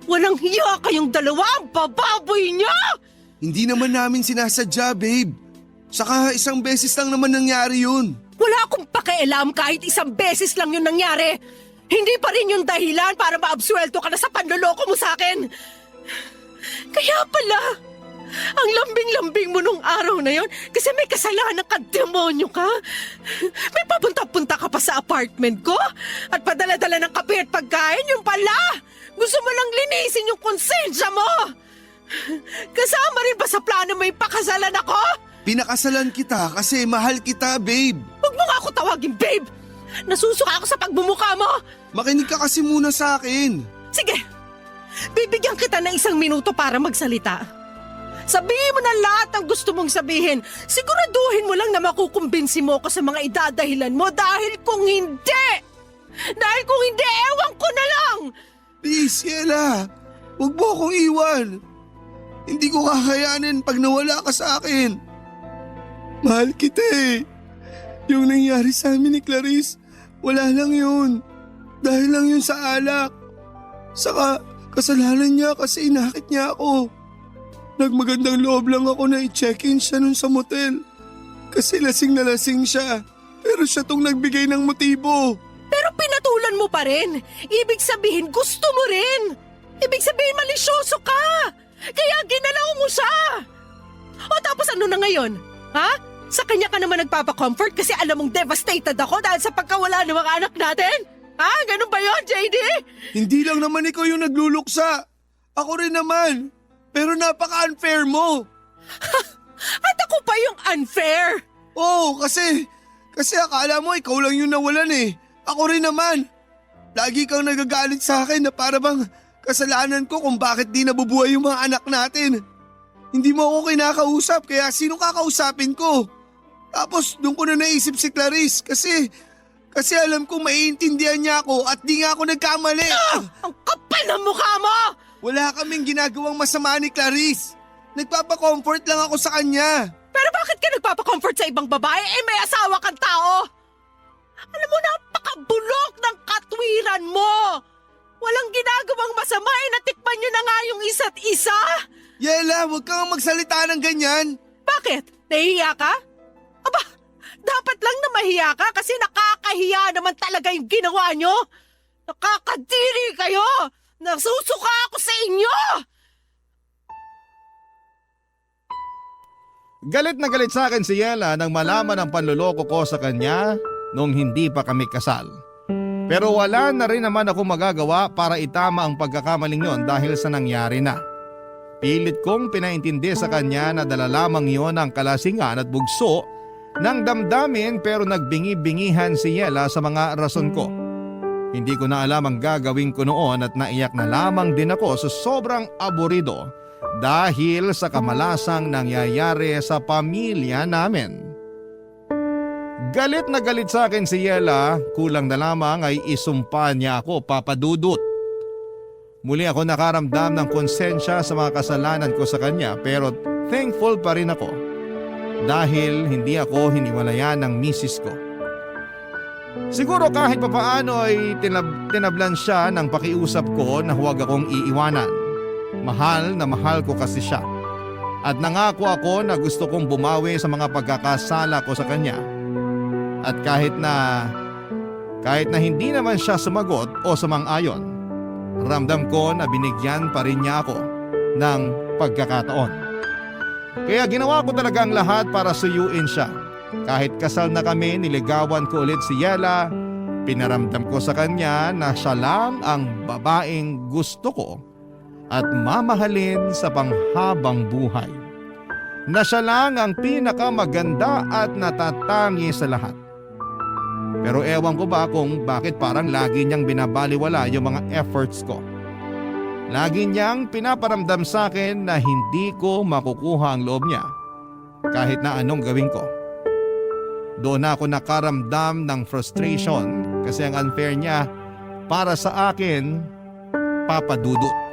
Walang hiya kayong dalawa, ang bababoy niyo! Hindi naman namin sinasadya, babe. Saka 1 beses lang naman nangyari yun. Wala akong pakialam kahit 1 beses lang yun nangyari. Hindi pa rin yung dahilan para maabsuelto ka na sa panloloko mo sa akin. Kaya pala, ang lambing-lambing mo nung araw na yon kasi may kasalanan ka, demonyo ka. May papunta-punta ka pa sa apartment ko at padala-dala ng kape at pagkain, yung pala. Gusto mo lang linisin yung konsensya mo. Kasama rin ba sa plano mo ipakasalan ako? Pinakasalan kita kasi mahal kita, babe. Huwag mo nga ako tawagin, babe. Nasusuka ako sa pagbumuka mo. Makinig ka kasi muna sa akin. Sige, bibigyan kita ng 1 minuto para magsalita. Sabihin mo na lahat ng gusto mong sabihin. Siguraduhin mo lang na makukumbinsi mo ako sa mga idadahilan mo dahil kung hindi, ewan ko na lang. Please, Yela. Huwag mo akong iwan. Hindi ko kakayanin pag nawala ka sa akin. Mahal kita eh. Yung nangyari sa amin ni Clarice, wala lang yun. Dahil lang yun sa alak. Saka kasalanan niya kasi inakit niya ako. Nagmagandang loob lang ako na i-check-in siya nun sa motel. Kasi lasing na lasing siya. Pero siya tong nagbigay ng motibo. Pero pinatulan mo pa rin. Ibig sabihin gusto mo rin. Ibig sabihin malisyoso ka. Kaya ginalaw mo siya. O tapos ano na ngayon? Ha? Sa kanya ka naman nagpapa-comfort kasi alam mong devastated ako dahil sa pagkawala ng mga anak natin? Ha? Ganun ba yon, JD? Hindi lang naman ikaw yung nagluluksa. Ako rin naman. Pero napaka-unfair mo. At ako pa yung unfair. Oo, kasi akala mo ikaw lang yung nawalan eh. Ako rin naman. Lagi kang nagagalit sa akin na para bang kasalanan ko kung bakit di nabubuhay yung mga anak natin. Hindi mo ako kinakausap kaya sino kakausapin ko? Tapos doon ko na naisip si Clarice kasi alam kong maiintindihan niya ako at di nga ako nagkamali. Ang kapal ng mukha mo! Wala kaming ginagawang masama ni Clarice. Nagpapa-comfort lang ako sa kanya. Pero bakit ka nagpapa-comfort sa ibang babae? May asawa kang tao! Alam mo, napakabulok ng katwiran mo! Walang ginagawang masama natikpan niyo na nga yung isa't isa! Yela, huwag kang magsalita ng ganyan. Bakit? Nahihiya ka? Aba, dapat lang na mahiya ka kasi nakakahiya naman talaga yung ginawa niyo! Nakakadiri kayo! Nasusuka ako sa inyo! Galit na galit sa akin si Yela nang malaman ang panloloko ko sa kanya nung hindi pa kami kasal. Pero wala na rin naman ako magagawa para itama ang pagkakamaling yon dahil sa nangyari na. Pilit kong pinaintindi sa kanya na dala lamang yon ang kalasingan at bugso ng damdamin pero nagbingi-bingihan si Yela sa mga rason ko. Hindi ko na alam ang gagawin ko noon at naiyak na lamang din ako sa sobrang aburido dahil sa kamalasang nangyayari sa pamilya namin. Galit na galit sa akin si Yela, kulang na lamang ay isumpa niya ako, Papa Dudut. Muli ako nakaramdam ng konsensya sa mga kasalanan ko sa kanya pero thankful pa rin ako dahil hindi ako hiniwalayan ng misis ko. Siguro kahit papaano ay tinablan siya ng pakiusap ko na huwag akong iiwanan. Mahal na mahal ko kasi siya. At nangako ako na gusto kong bumawi sa mga pagkakasala ko sa kanya. At kahit na hindi naman siya sumagot o sumang-ayon, ramdam ko na binigyan pa rin niya ako ng pagkakataon. Kaya ginawa ko talaga ang lahat para suyuin siya. Kahit kasal na kami, niligawan ko ulit si Yela. Pinaramdam ko sa kanya na siya lang ang babaeng gusto ko at mamahalin sa panghabang buhay. Na siya lang ang pinakamaganda at natatangi sa lahat. Pero ewan ko ba kung bakit parang lagi niyang binabaliwala yung mga efforts ko. Lagi niyang pinaparamdam sa akin na hindi ko makukuha ang loob niya kahit na anong gawin ko. Doon ako nakaramdam ng frustration kasi ang unfair niya para sa akin, Papa Dudut.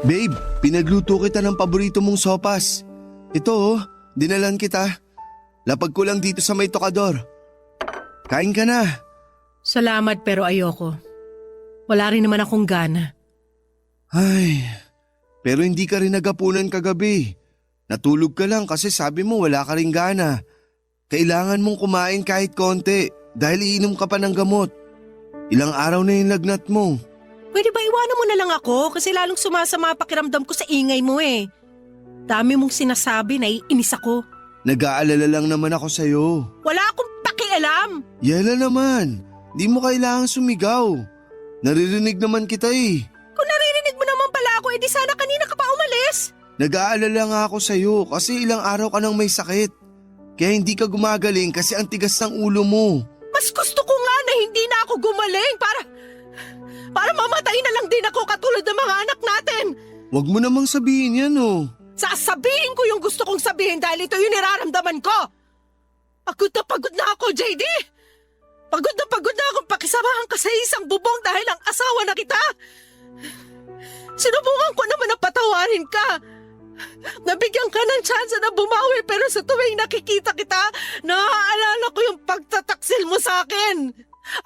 Babe, pinagluto kita ng paborito mong sopas. Ito dinalan kita. Lapag ko lang dito sa may tokador. Kain ka na. Salamat pero ayoko. Wala rin naman akong gana. Ay, pero hindi ka rin nagapunan kagabi. Natulog ka lang kasi sabi mo wala ka rin gana. Kailangan mong kumain kahit konti dahil iinom ka pa ng gamot. Ilang araw na yung lagnat mo. Pwede ba iwanan mo na lang ako kasi lalong sumasama pakiramdam ko sa ingay mo eh. Dami mong sinasabi, naiinis ako. Nag-aalala lang naman ako sa'yo. Wala akong pakialam. Yela naman, di mo kailangan sumigaw. Naririnig naman kita eh. Kung naririnig mo naman pala ako, edi sana kanina ka pa umalis. Nag-aalala nga ako sa'yo kasi ilang araw ka nang may sakit. Kaya hindi ka gumagaling kasi ang tigas ng ulo mo. Mas gusto ko nga na hindi na ako gumaling para mamatay na lang din ako katulad ng mga anak natin. Wag mo namang sabihin yan Sasabihin ko yung gusto kong sabihin dahil ito yung niraramdaman ko. Pagod na ako, JD. Pagod na akong pakisamahan ka sa isang bubong dahil ang asawa na kita. Sinubukan ko naman na patawarin ka. Nabigyan ka ng tsansa na bumawi pero sa tuwing nakikita kita, naaalala ko yung pagtataksil mo sa akin.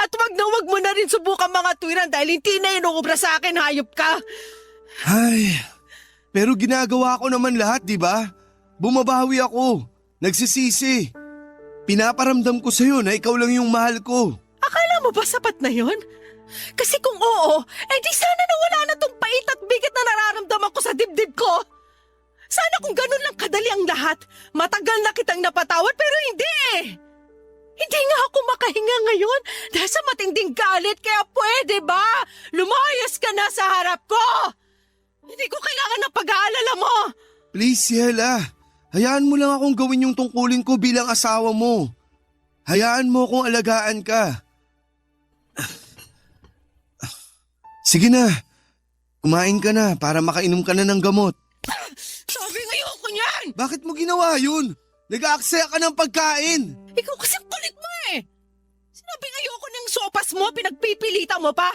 At wag mo na rin subukan mga tuwiran dahil hindi na inuubra sa akin, hayop ka. Ay, pero ginagawa ko naman lahat, di ba? Bumabawi ako. Nagsisisi. Pinaparamdam ko sa'yo na ikaw lang yung mahal ko. Akala mo ba sapat na yon? Kasi kung oo, di sana nawala na tong pait at bigat na nararamdaman ko sa dibdib ko. Sana kung ganun lang kadali ang lahat, matagal na kitang napatawad pero hindi eh. Hindi nga ako makahinga ngayon dahil sa matinding galit kaya pwede ba? Lumayas ka na sa harap ko! Hindi ko kailangan ng pag-aalala mo! Please, Yela. Hayaan mo lang akong gawin yung tungkulin ko bilang asawa mo. Hayaan mo akong alagaan ka. Sige na. Kumain ka na para makainom ka na ng gamot. Sabi ayoko niyan! Bakit mo ginawa yun? Nag-aaksaya ka ng pagkain. Ikaw kasi kulit mo eh! Sinabi ayoko ng sopas mo, pinagpipilitan mo pa!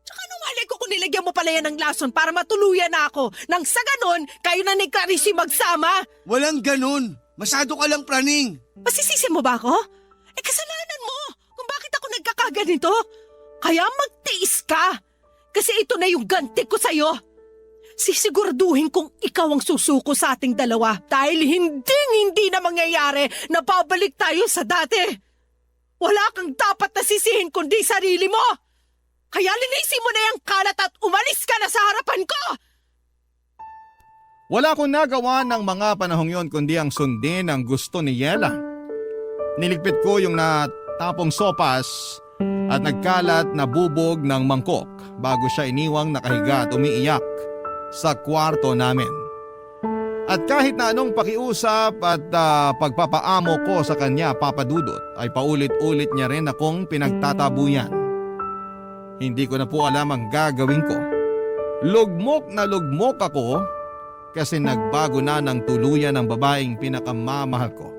Tsaka nung malay ko kung nilagyan mo pala yan ng lason para matuluyan na ako. Nang sa ganon, kayo na ni Carissy magsama! Walang ganun. Masyado ka lang praning. Masisisi mo ba ako? Kasalanan mo kung bakit ako nagkakaganito. Kaya magtiis ka. Kasi ito na yung ganti ko sa'yo. Sisiguraduhin kong ikaw ang susuko sa ating dalawa dahil hindi na mangyayari na babalik tayo sa dati. Wala kang dapat na sisihin kundi sarili mo. Kaya linisin mo na yung kalat at umalis ka na sa harapan ko. Wala akong nagawa ng mga panahong yon kundi ang sundin ang gusto ni Yela. Niligpit ko yung natapong sopas at nagkalat na bubog ng mangkok bago siya iniwang nakahiga at umiiyak sa kwarto namin. At kahit na anong pakiusap at pagpapaamo ko sa kanya, Papa Dudut, ay paulit-ulit niya rin akong pinagtatabuyan. Hindi ko na po alam ang gagawin ko. Lugmok na lugmok ako kasi nagbago na ng tuluyan ng babaeng pinakamamahal ko.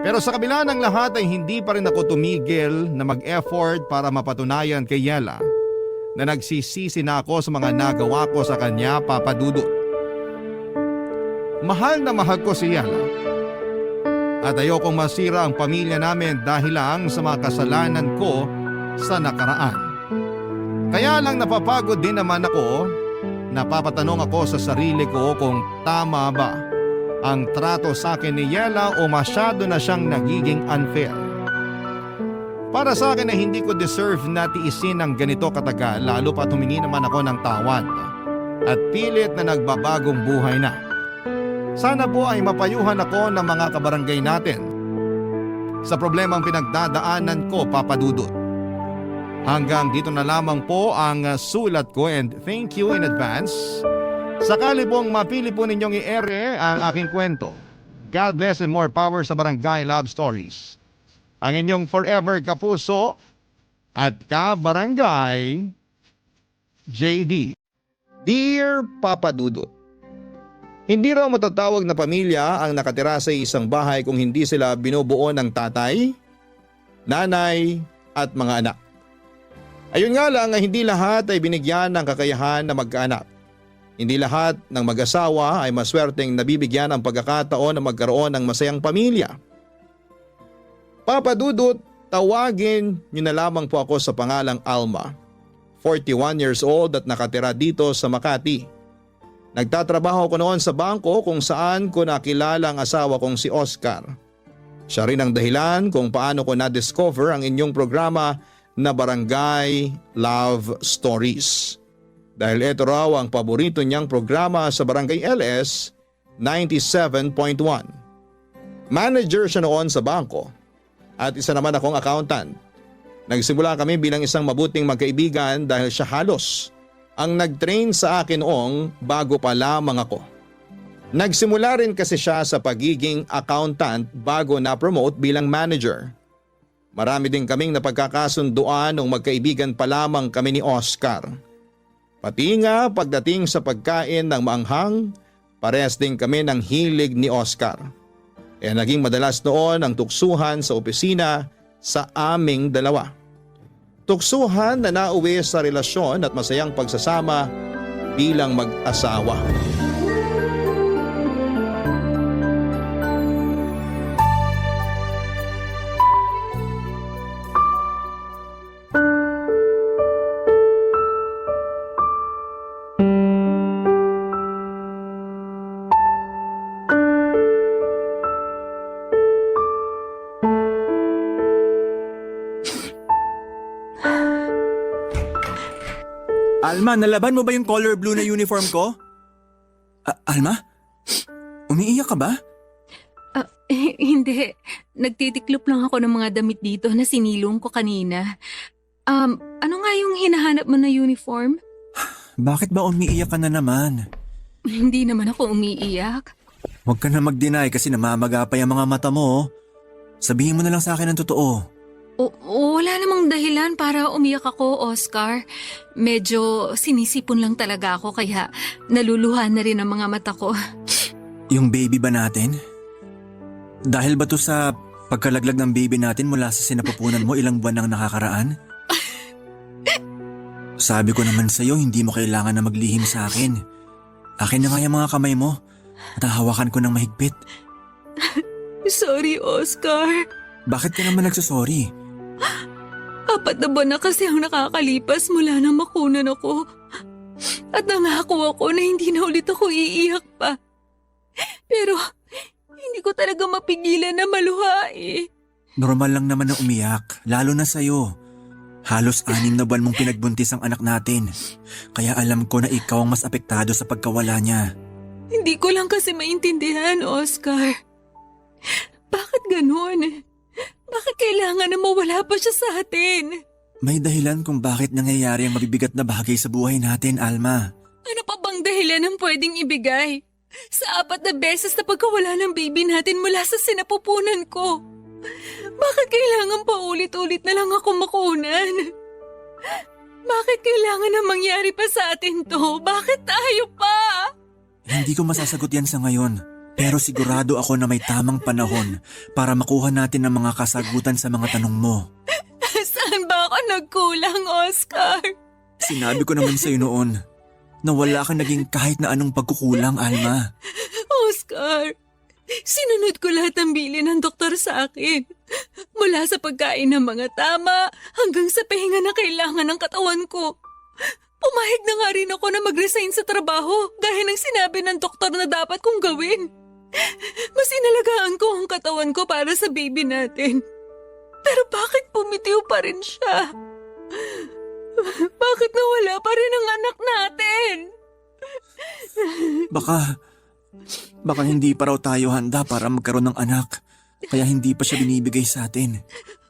Pero sa kabila ng lahat ay hindi pa rin ako tumigil na mag-effort para mapatunayan kay Yela na nagsisisi na ako sa mga nagawa ko sa kanya, Papa Dudut. Mahal na mahal ko si Yela at ayokong masira ang pamilya namin dahil lang sa mga kasalanan ko sa nakaraan. Kaya lang napapagod din naman ako, napapatanong ako sa sarili ko kung tama ba ang trato sa akin ni Yela o masyado na siyang nagiging unfair. Para sa akin ay hindi ko deserve na tiisin ng ganito katagal, lalo pa humingi naman ako ng tawad at pilit na nagbabagong buhay na. Sana po ay mapayuhan ako ng mga kabarangay natin sa problemang pinagdadaanan ko, Papa Dudut. Hanggang dito na lamang po ang sulat ko and thank you in advance. Sakali pong mapili po ninyong i-ere ang aking kwento. God bless and more power sa Barangay Love Stories. Ang inyong forever kapuso at kabarangay, JD. Dear Papa Dudut, hindi raw matatawag na pamilya ang nakatira sa isang bahay kung hindi sila binubuo ng tatay, nanay at mga anak. Ayun nga lang, hindi lahat ay binigyan ng kakayahan na magkaanak. Hindi lahat ng mag-asawa ay maswerteng nabibigyan ng pagkakataon na magkaroon ng masayang pamilya. Papa Dudut, tawagin niyo na lamang po ako sa pangalang Alma, 41 years old at nakatira dito sa Makati. Nagtatrabaho ko noon sa bangko kung saan ko nakilala ang asawa kong si Oscar. Siya rin ang dahilan kung paano ko na-discover ang inyong programa na Barangay Love Stories. Dahil ito raw ang paborito niyang programa sa Barangay LS 97.1. Manager siya noon sa bangko at isa naman akong accountant. Nagsimula kami bilang isang mabuting magkaibigan dahil siya halos ang nag-train sa akin noong bago pa lamang ako. Nagsimula rin kasi siya sa pagiging accountant bago na-promote bilang manager. Marami din kaming napagkakasunduan nung magkaibigan pa lamang kami ni Oscar. Pati nga pagdating sa pagkain ng maanghang, parehas din kami ng hilig ni Oscar. Kaya naging madalas noon ang tuksuhan sa opisina sa aming dalawa. Tuksuhan na nauwi sa relasyon at masayang pagsasama bilang mag-asawa. Alma, nalaban mo ba yung color blue na uniform ko? Alma? Umiiyak ka ba? Hindi. Nagtitiklop lang ako ng mga damit dito na sinilong ko kanina. Ano nga yung hinahanap mo na uniform? Bakit ba umiiyak ka na naman? Hindi naman ako umiiyak. Huwag ka na mag-deny kasi namamaga pa yung mga mata mo. Sabihin mo na lang sa akin ang totoo. Wala namang dahilan para umiyak ako, Oscar. Medyo sinisipon lang talaga ako kaya naluluhan na rin ang mga mata ko. Yung baby ba natin? Dahil ba to sa pagkalaglag ng baby natin mula sa sinapupunan mo ilang buwan nang nakakaraan? Sabi ko naman sa'yo, hindi mo kailangan na maglihim sa akin. Akin na nga yung mga kamay mo at hahawakan ko ng mahigpit. Sorry, Oscar. Bakit ka naman nagsasorry? 4 na buwan na kasi ang nakakalipas mula nang makunan ako. At nangako ako na hindi na ulit ako iiyak pa. Pero hindi ko talaga mapigilan na maluha eh. Normal lang naman na umiyak, lalo na sa'yo. Halos 6 na buwan mong pinagbuntis ang anak natin. Kaya alam ko na ikaw ang mas apektado sa pagkawala niya. Hindi ko lang kasi maintindihan, Oscar. Bakit ganun? Bakit kailangan na mawala pa siya sa atin? May dahilan kung bakit nangyayari ang mabibigat na bagay sa buhay natin, Alma. Ano pa bang dahilan ang pwedeng ibigay? Sa 4 na beses na pagkawala ng baby natin mula sa sinapupunan ko. Bakit kailangan pa ulit-ulit na lang ako makunan? Bakit kailangan na mangyari pa sa atin to? Bakit tayo pa? Hindi ko masasagot yan sa ngayon. Pero sigurado ako na may tamang panahon para makuha natin ang mga kasagutan sa mga tanong mo. Saan ba ako nagkulang, Oscar? Sinabi ko naman sa'yo noon na wala kang naging kahit na anong pagkukulang, Alma. Oscar, sinunod ko lahat ng bilin ng doktor sa akin. Mula sa pagkain ng mga tama hanggang sa pahinga na kailangan ng katawan ko. Pumayag na nga rin ako na mag-resign sa trabaho gaya ng sinabi ng doktor na dapat kong gawin. Mas inalagaan ko ang katawan ko para sa baby natin. Pero bakit pumitiw pa rin siya? Bakit nawala pa rin ang anak natin? Baka hindi pa raw tayo handa para magkaroon ng anak. Kaya hindi pa siya binibigay sa atin.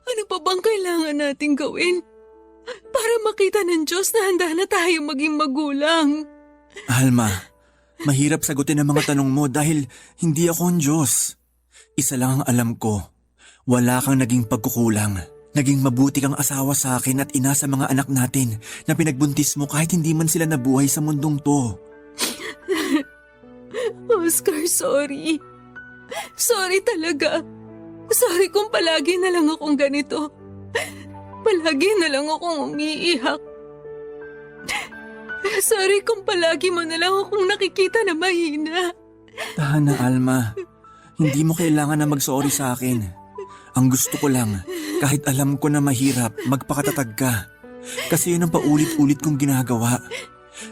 Ano pa bang kailangan nating gawin? Para makita ng Diyos na handa na tayo maging magulang. Alma, mahirap sagutin ang mga tanong mo dahil hindi ako ang Diyos. Isa lang ang alam ko. Wala kang naging pagkukulang. Naging mabuti kang asawa sa akin at ina sa mga anak natin na pinagbuntis mo kahit hindi man sila nabuhay sa mundong to. Oscar, sorry. Sorry talaga. Sorry kung palagi na lang akong ganito. Palagi na lang akong umiiyak. Sorry kung palagi mo na lang akong nakikita na mahina. Tahan na, Alma. Hindi mo kailangan na mag-sorry sa akin. Ang gusto ko lang, kahit alam ko na mahirap, magpakatatag ka. Kasi yun ang paulit-ulit kong ginagawa.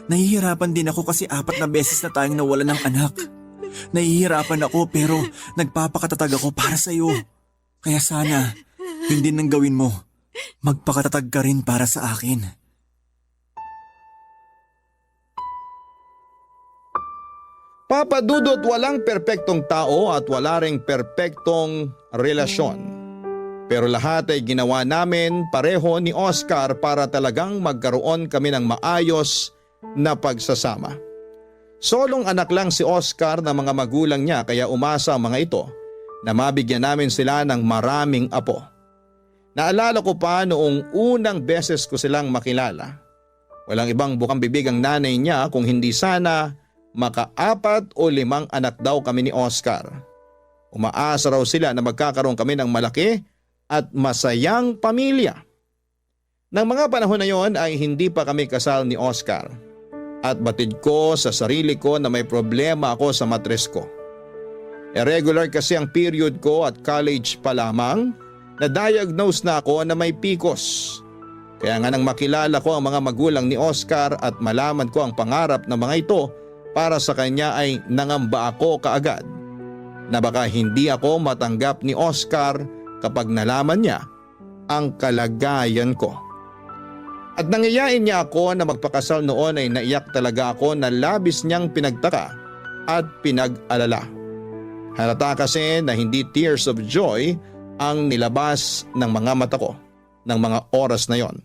Nahihirapan din ako kasi 4 na beses na tayong nawala ng anak. Nahihirapan ako pero nagpapakatatag ako para sa'yo. Kaya sana, yun din ang gawin mo. Magpakatatag ka rin para sa akin. Papa Dudut, walang perpektong tao at wala ring perpektong relasyon. Pero lahat ay ginawa namin pareho ni Oscar para talagang magkaroon kami ng maayos na pagsasama. Solong anak lang si Oscar ng mga magulang niya kaya umasa ang mga ito na mabigyan namin sila ng maraming apo. Naalala ko pa noong unang beses ko silang makilala. Walang ibang bukang bibig ang nanay niya kung hindi sana maka-4 o 5 anak daw kami ni Oscar. Umaasa raw sila na magkakaroon kami ng malaki at masayang pamilya. Nang mga panahon na yon ay hindi pa kami kasal ni Oscar. At batid ko sa sarili ko na may problema ako sa matres ko. Irregular kasi ang period ko at college pa lamang na-diagnose na ako na may PCOS. Kaya nga nang makilala ko ang mga magulang ni Oscar at malaman ko ang pangarap ng mga ito para sa kanya ay nangamba ako kaagad na baka hindi ako matanggap ni Oscar kapag nalaman niya ang kalagayan ko. At nangiyain niya ako na magpakasal noon ay naiyak talaga ako na labis niyang pinagtaka at pinag-alala. Halata kasi na hindi tears of joy ang nilabas ng mga mata ko ng mga oras na yon.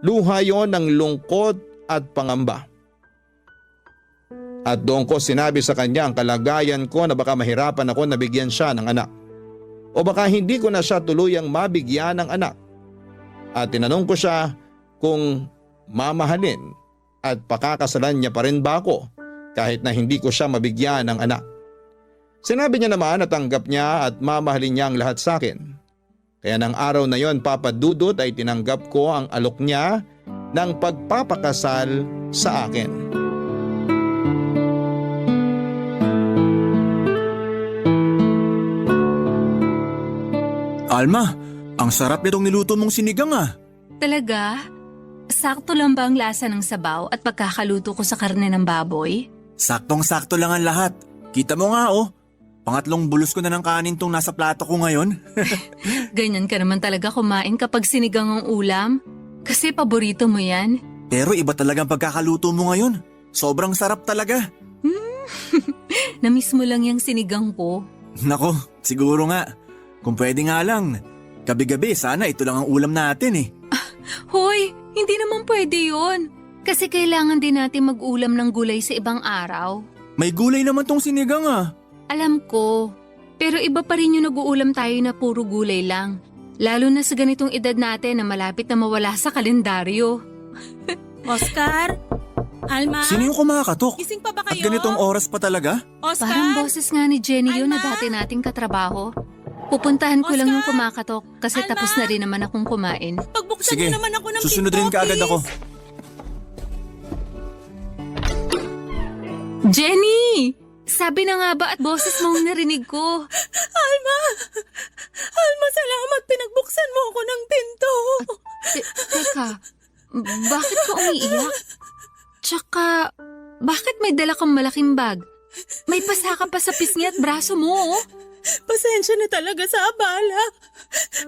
Luha yon ng lungkot at pangamba. At doon ko sinabi sa kanya ang kalagayan ko na baka mahirapan ako na bigyan siya ng anak. O baka hindi ko na siya tuluyang mabigyan ng anak. At tinanong ko siya kung mamahalin at pakakasalan niya pa rin ba ako kahit na hindi ko siya mabigyan ng anak. Sinabi niya naman na tanggap niya at mamahalin niya ang lahat sa akin. Kaya ng araw na yon, Papa Dudut, ay tinanggap ko ang alok niya ng pagpapakasal sa akin. Alma, ang sarap nitong niluto mong sinigang ah. Talaga? Sakto lang ba ang lasa ng sabaw at pagkakaluto ko sa karne ng baboy? Saktong-sakto lang ang lahat. Kita mo nga oh. Pangatlong bulos ko na ng kanin tong nasa plato ko ngayon. Ganyan ka naman talaga kumain kapag sinigang ang ulam. Kasi paborito mo yan. Pero iba talagang pagkakaluto mo ngayon. Sobrang sarap talaga. Namiss mo lang yung sinigang ko. Nako, siguro nga. Kung pwede nga lang, gabi-gabi sana ito lang ang ulam natin eh. Hoy, hindi naman pwede yun. Kasi kailangan din natin mag-ulam ng gulay sa ibang araw. May gulay naman tong sinigang ah. Alam ko, pero iba pa rin yung nag-uulam tayo na puro gulay lang. Lalo na sa ganitong edad natin na malapit na mawala sa kalendaryo. Oscar? Alma? Sino yung kumakatok? Gising pa ba At kayo? ganitong oras pa talaga? Oscar? Parang boses nga ni Jenny yun na Alma? dati nating katrabaho. Pupuntahan ko lang Oscar? yung kumakatok kasi Alma? tapos na rin naman akong kumain. Pagbuksan Sige, niyo naman ako ng susunod pinto, rin kaagad ako. please. Jenny! Sabi na nga ba at boses mong narinig ko? Alma! Alma, salamat. Pinagbuksan mo ako ng pinto. Teka, bakit ka umiiyak? Tsaka, bakit may dala kang malaking bag? May pasa ka pa sa pisngi at braso mo, oh. Pasensya na talaga sa abala.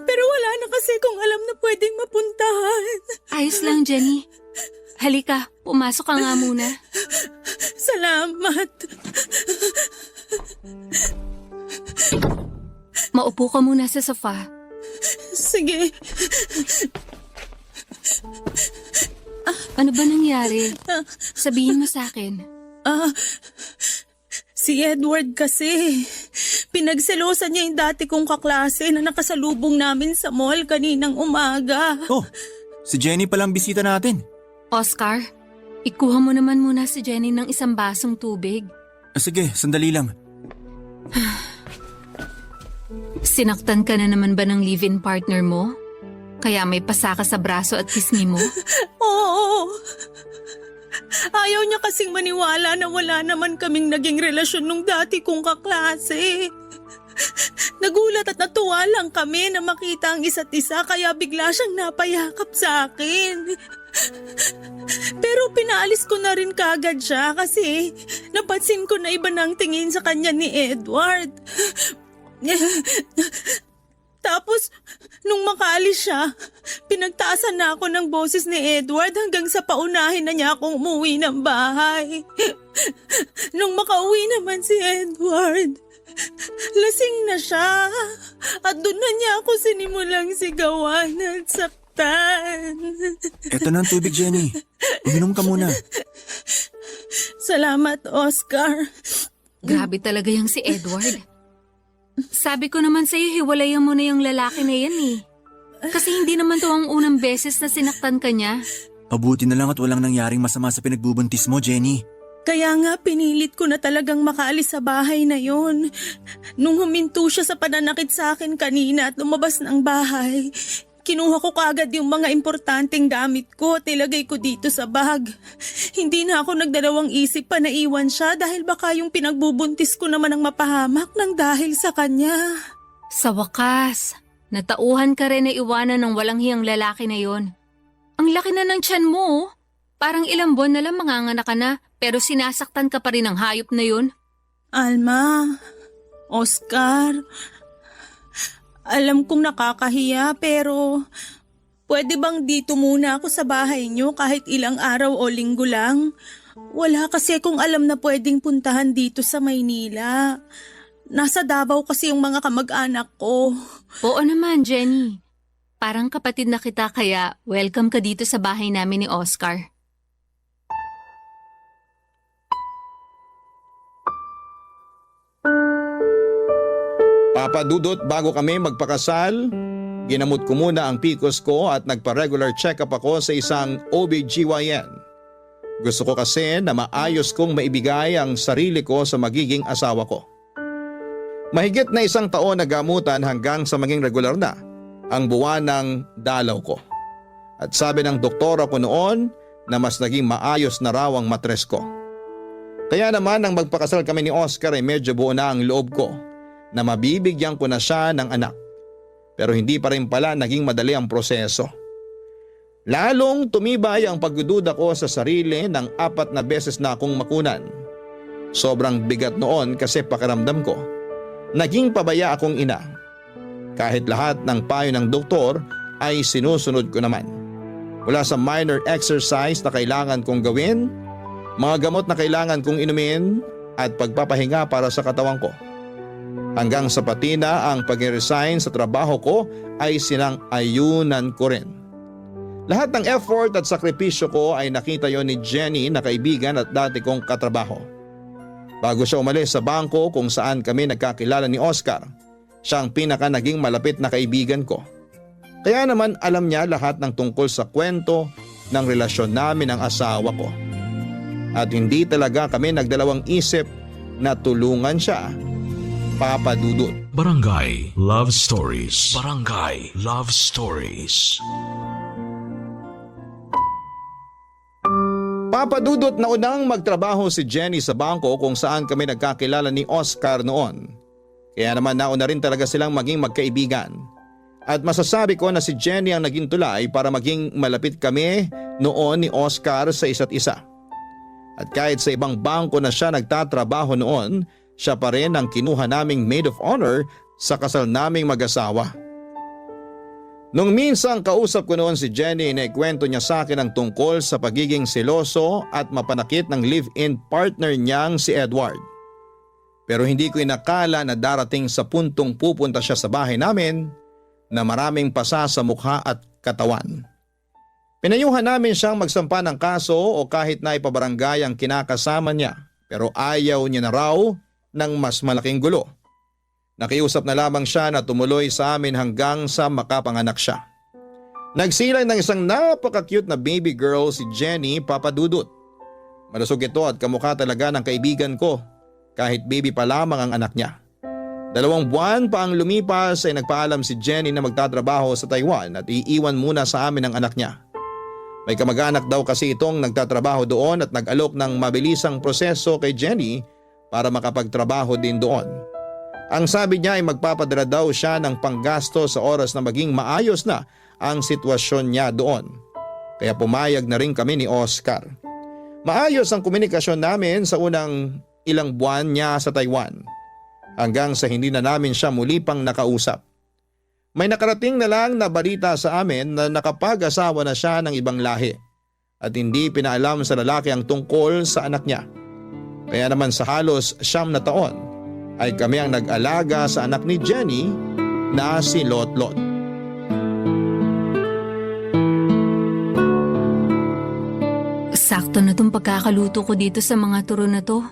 Pero wala na kasi kung alam na pwedeng mapuntahan. Ayos lang, Jenny. Halika, pumasok ka nga muna. Salamat. Maupo ka muna sa sofa. Sige. Ano ba nangyari? Sabihin mo sa akin. Si Edward kasi. Pinagselosan niya yung dati kong kaklase na nakasalubong namin sa mall kaninang umaga. Oh, si Jenny palang bisita natin. Oscar, ikuha mo naman muna si Jenny ng isang basong tubig. Sige, sandali lang. Sinaktan ka na naman ba ng live-in partner mo? Kaya may pasa ka sa braso at pisngi mo? Oo. Ayaw niya kasing maniwala na wala naman kaming naging relasyon nung dati kong kaklase. Nagulat at natuwa lang kami na makita ang isa't isa kaya bigla siyang napayakap sa akin. Pero pinaalis ko na rin kaagad siya kasi napansin ko na iba na ang tingin sa kanya ni Edward. Tapos, nung makaalis siya, pinagtaasan na ako ng boses ni Edward hanggang sa paunahin na niya akong umuwi ng bahay. Nung makauwi naman si Edward, lasing na siya at doon na niya ako sinimulang sigawan at saktan. Eto na ang tubig, Jenny. Uminom ka muna. Salamat, Oscar. Grabe talaga yung si Edward. Sabi ko naman sa'yo, hiwalayan mo na yung lalaki na yan eh. Kasi hindi naman to ang unang beses na sinaktan ka niya. Mabuti na lang at walang nangyaring masama sa pinagbubuntis mo, Jenny. Kaya nga pinilit ko na talagang makaalis sa bahay na yon. Nung huminto siya sa pananakit sa akin kanina at lumabas ng bahay, kinuha ko kaagad yung mga importanteng gamit ko at ilagay ko dito sa bag. Hindi na ako nagdalawang isip pa na iwan siya dahil baka yung pinagbubuntis ko naman ang mapahamak ng dahil sa kanya. Sa wakas, natauhan ka rin na iwanan ng walang hiyang lalaki na yon. Ang laki na ng tiyan mo, oh. Parang ilang buwan na lang manganganak ka na, pero sinasaktan ka pa rin ng hayop na yun. Alma, Oscar, alam kong nakakahiya pero pwede bang dito muna ako sa bahay niyo kahit ilang araw o linggo lang? Wala kasi akong alam na pwedeng puntahan dito sa Maynila. Nasa Davao kasi yung mga kamag-anak ko. Oo naman, Jenny. Parang kapatid na kita kaya welcome ka dito sa bahay namin ni Oscar. Papadudot bago kami magpakasal, ginamot ko muna ang PCOS ko at nagpa-regular check-up ako sa isang OBGYN. Gusto ko kasi na maayos kong maibigay ang sarili ko sa magiging asawa ko. Mahigit na 1 taon na gamutan hanggang sa maging regular na ang buwan ng dalaw ko. At sabi ng doktora ko noon na mas naging maayos na raw ang matres ko. Kaya naman nang magpakasal kami ni Oscar ay medyo buo na ang loob ko na mabibigyan ko na siya ng anak. Pero hindi pa rin pala naging madali ang proseso. Lalong tumibay ang pagdududa ko sa sarili ng 4 na beses na akong makunan. Sobrang bigat noon kasi pakiramdam ko. Naging pabaya akong ina. Kahit lahat ng payo ng doktor ay sinusunod ko naman. Mula sa minor exercise na kailangan kong gawin, mga gamot na kailangan kong inumin at pagpapahinga para sa katawan ko. Hanggang sa pati na ang pag-resign sa trabaho ko ay sinang-ayunan ko rin. Lahat ng effort at sakripisyo ko ay nakita yon ni Jenny na kaibigan at dati kong katrabaho. Bago siya umalis sa bangko kung saan kami nagkakilala ni Oscar, siya ang pinaka naging malapit na kaibigan ko. Kaya naman alam niya lahat ng tungkol sa kwento ng relasyon namin ng asawa ko. At hindi talaga kami nagdalawang isip na tulungan siya, Papa Dudut. Barangay Love Stories. Barangay Love Stories. Papa Dudut, na unang magtrabaho si Jenny sa bangko kung saan kami nagkakilala ni Oscar noon. Kaya naman nauna rin talaga silang maging magkaibigan. At masasabi ko na si Jenny ang naging tulay para maging malapit kami noon ni Oscar sa isa't isa. At kahit sa ibang bangko na siya nagtatrabaho noon, siya pa rin ang kinuha naming maid of honor sa kasal naming mag-asawa. Nung minsang kausap ko noon si Jenny, naikwento niya sa akin ang tungkol sa pagiging seloso at mapanakit ng live-in partner niyang si Edward. Pero hindi ko inakala na darating sa puntong pupunta siya sa bahay namin na maraming pasa sa mukha at katawan. Pinayuhan namin siyang magsampa ng kaso o kahit na ipabarangay ang kinakasama niya, pero ayaw niya na raw ng mas malaking gulo. Nakiusap na lamang siya na tumuloy sa amin hanggang sa makapanganak siya. Nagsilang ng isang napaka-cute na baby girl si Jenny, Papa Dudut. Malusog ito at kamukha talaga ng kaibigan ko kahit baby pa lamang ang anak niya. 2 buwan pa ang lumipas ay nagpaalam si Jenny na magtatrabaho sa Taiwan at iiwan muna sa amin ang anak niya. May kamag-anak daw kasi itong nagtatrabaho doon at nag-alok ng mabilisang proseso kay Jenny para makapagtrabaho din doon. Ang sabi niya ay magpapadala daw siya ng panggasto sa oras na maging maayos na ang sitwasyon niya doon. Kaya pumayag na rin kami ni Oscar. Maayos ang komunikasyon namin sa unang ilang buwan niya sa Taiwan. Hanggang sa hindi na namin siya muli pang nakausap. May nakarating na lang na balita sa amin na nakapag-asawa na siya ng ibang lahi at hindi pinaalam sa lalaki ang tungkol sa anak niya. Kaya naman sa halos 9 na taon ay kami ang nag-alaga sa anak ni Jenny na si Lotlot. Sakto na tong pagkakaluto ko dito sa mga turo na to.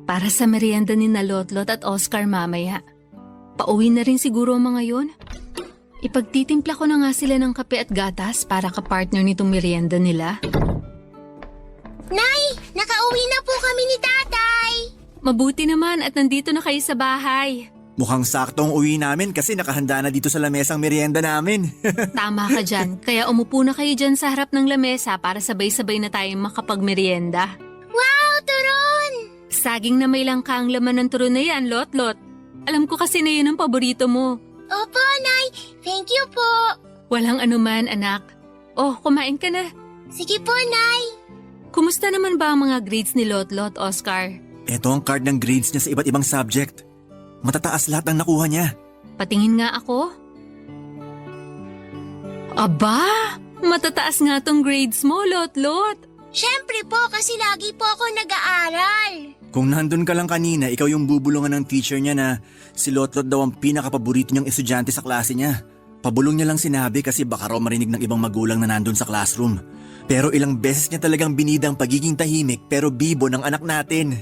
Para sa merienda ni na Lotlot at Oscar mamaya. Pauwi na rin siguro ang mga yon. Ipagtitimpla ko na nga sila ng kape at gatas para kapartner nitong merienda nila. Nay, nakauwi na po kami ni Tatay. Mabuti naman at nandito na kayo sa bahay. Mukhang saktong uwi namin kasi nakahanda na dito sa lamesang merienda namin. Tama ka dyan, kaya umupo na kayo dyan sa harap ng lamesa para sabay-sabay na tayong makapagmerienda. Wow, turon! Saging na may langka ang laman ng turon na yan, Lotlot. Alam ko kasi na yun ang paborito mo. Opo, Nay. Thank you po. Walang anuman, anak. Oh, kumain ka na. Sige po, Nay. Kumusta naman ba ang mga grades ni Lotlot, Oscar? Ito ang card ng grades niya sa iba't ibang subject. Matataas lahat ng nakuha niya. Patingin nga ako. Aba, matataas nga tong grades mo, Lotlot. Siyempre po kasi lagi po ako nag-aaral. Kung nandun ka lang kanina, ikaw yung bubulungan ng teacher niya na si Lotlot daw ang pinakapaborito niyang estudyante sa klase niya. Pabulong niya lang sinabi kasi baka raw marinig ng ibang magulang na nandun sa classroom. Pero ilang beses niya talagang binida ang pagiging tahimik pero bibo ng anak natin.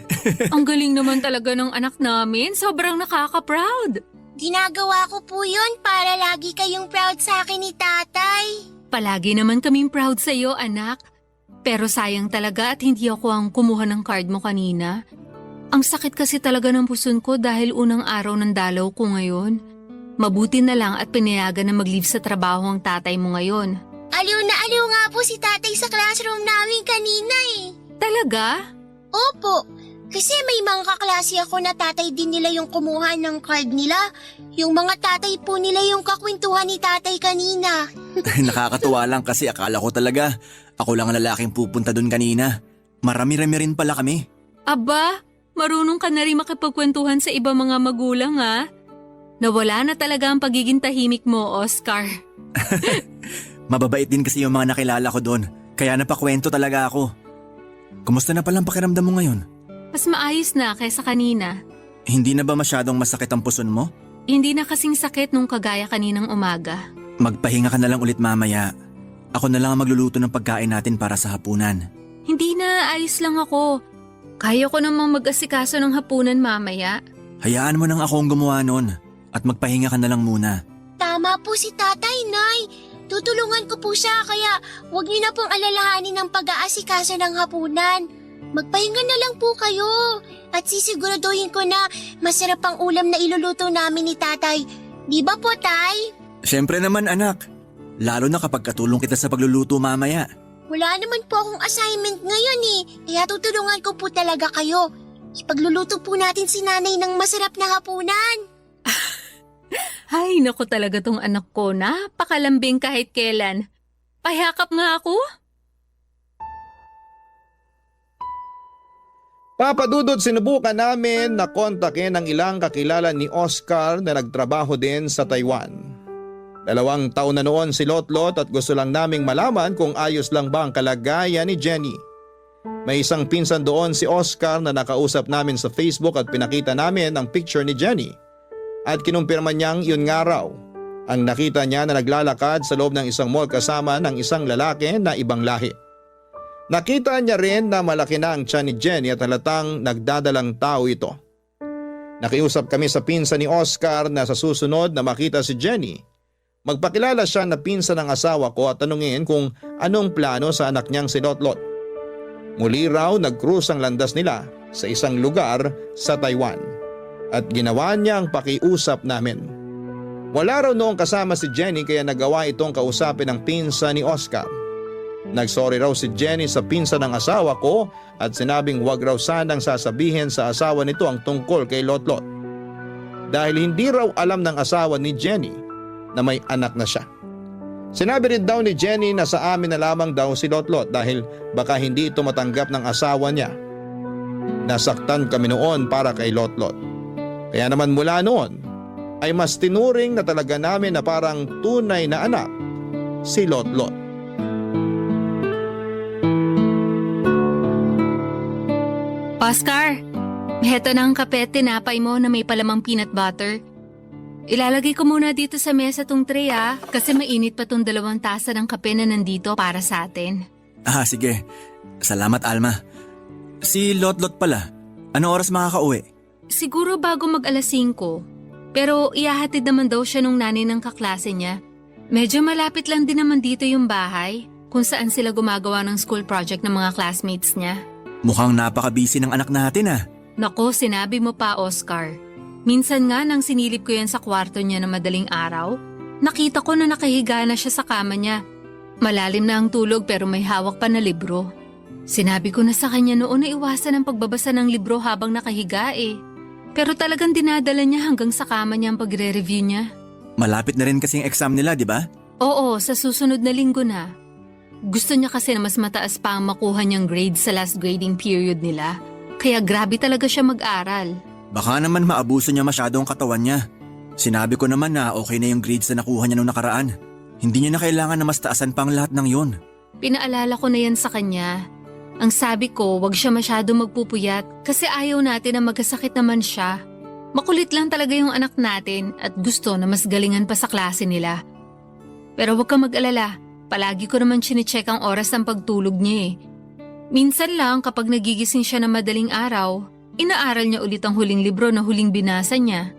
Ang galing naman talaga ng anak namin. Sobrang nakaka-proud. Ginagawa ko po yun para lagi kayong proud sa akin ni Tatay. Palagi naman kaming proud sa iyo, anak. Pero sayang talaga at hindi ako ang kumuha ng card mo kanina. Ang sakit kasi talaga ng puson ko dahil unang araw ng dalaw ko ngayon. Mabuti na lang at pinayagan na mag-leave sa trabaho ang tatay mo ngayon. Aliw na aliw nga po si Tatay sa classroom namin kanina eh. Talaga? Opo, kasi may mga kaklase ako na tatay din nila yung kumuha ng card nila. Yung mga tatay po nila yung kakwentuhan ni Tatay kanina. Nakakatuwa lang kasi akala ko talaga ako lang ang lalaking pupunta dun kanina. Marami-rami rin pala kami. Aba, marunong ka na rin makipagkwentuhan sa iba mga magulang ha? Nawala na talaga ang pagiging tahimik mo, Oscar. Mababait din kasi yung mga nakilala ko doon, kaya napakwento talaga ako. Kumusta na palang pakiramdam mo ngayon? Mas maayos na kaysa kanina. Hindi na ba masyadong masakit ang puson mo? Hindi na kasing sakit nung kagaya kaninang umaga. Magpahinga ka na lang ulit mamaya. Ako na lang ang magluluto ng pagkain natin para sa hapunan. Hindi na, ayos lang ako. Kaya ko namang mag-asikaso ng hapunan mamaya. Hayaan mo nang ako ang gumawa nun at magpahinga ka na lang muna. Tama po si tatay, Nay. Tutulungan ko po siya kaya huwag niyo na pong alalahanin ng pag-aasikaso ng hapunan. Magpahinga na lang po kayo at sisiguraduhin ko na masarap ang ulam na iluluto namin ni tatay. Di ba po, tay? Siyempre naman anak, lalo na kapag katulong kita sa pagluluto mamaya. Wala naman po akong assignment ngayon eh, kaya tutulungan ko po talaga kayo. Ipagluluto po natin si nanay ng masarap na hapunan. Ay, naku talaga tong anak ko. Napakalambing kahit kailan. Pahyakap nga ako. Papadudod, sinubukan namin na kontakin ang ilang kakilala ni Oscar na nagtrabaho din sa Taiwan. 2 taon na noon si Lotlot at gusto lang naming malaman kung ayos lang ba ang kalagayan ni Jenny. May isang pinsan doon si Oscar na nakausap namin sa Facebook at pinakita namin ang picture ni Jenny. At kinumpirma niyang yun nga raw. Ang nakita niya na naglalakad sa loob ng isang mall kasama ng isang lalaki na ibang lahi. Nakita niya rin na malaki na ang tiyan ni Jenny at halatang nagdadalang tao ito. Nakiusap kami sa pinsan ni Oscar na sa susunod na makita si Jenny, magpakilala siya na pinsan ng asawa ko at tanungin kung anong plano sa anak niyang si Lotlot. Muli raw nag-cruise ang landas nila sa isang lugar sa Taiwan at ginawa niya ang pakiusap namin. Wala raw noong kasama si Jenny kaya nagawa itong kausapin ng pinsan ni Oscar. Nagsorry raw si Jenny sa pinsan ng asawa ko at sinabing wag raw sanang sasabihin sa asawa nito ang tungkol kay Lotlot. Dahil hindi raw alam ng asawa ni Jenny na may anak na siya. Sinabi rin daw ni Jenny na sa amin na lamang daw si Lotlot dahil baka hindi ito matanggap ng asawa niya. Nasaktan kami noon para kay Lotlot. Kaya naman mula noon ay mas tinuring na talaga namin na parang tunay na anak si Lotlot. Oscar, heto na ang kape at tinapay mo na may palamang peanut butter. Ilalagay ko muna dito sa mesa tong tray kasi mainit pa tong 2 tasa ng kape na nandito para sa atin. Sige. Salamat Alma. Si Lotlot pala, anong oras makakauwi? Siguro bago mag 5. Pero ihahatid naman daw siya nung nanay ng kaklase niya. Medyo malapit lang din naman dito yung bahay kung saan sila gumagawa ng school project ng mga classmates niya. Mukhang napaka-busy ng anak natin Nako, sinabi mo pa, Oscar. Minsan nga nang sinilip ko yan sa kwarto niya na madaling araw, nakita ko na nakahiga na siya sa kama niya. Malalim na ang tulog pero may hawak pa na libro. Sinabi ko na sa kanya noon na iwasan ang pagbabasa ng libro habang nakahiga Pero talagang dinadala niya hanggang sa kama niya ang pagre-review niya. Malapit na rin kasing exam nila, di ba? Oo, sa susunod na linggo na. Gusto niya kasi na mas mataas pa ang makuha niyang grade sa last grading period nila. Kaya grabe talaga siya mag-aral. Baka naman maabuso niya masyadong katawan niya. Sinabi ko naman na okay na yung grades na nakuha niya nung nakaraan. Hindi niya na kailangan na mas taasan pa ang lahat ng yun. Pinaalala ko na yan sa kanya. Ang sabi ko, wag siya masyado magpupuyat kasi ayaw natin na magkasakit naman siya. Makulit lang talaga yung anak natin at gusto na mas galingan pa sa klase nila. Pero wag kang mag-alala. Palagi ko naman chine-check ang oras ng pagtulog niya Minsan lang kapag nagigising siya na madaling araw, inaaral niya ulit ang huling libro na huling binasa niya.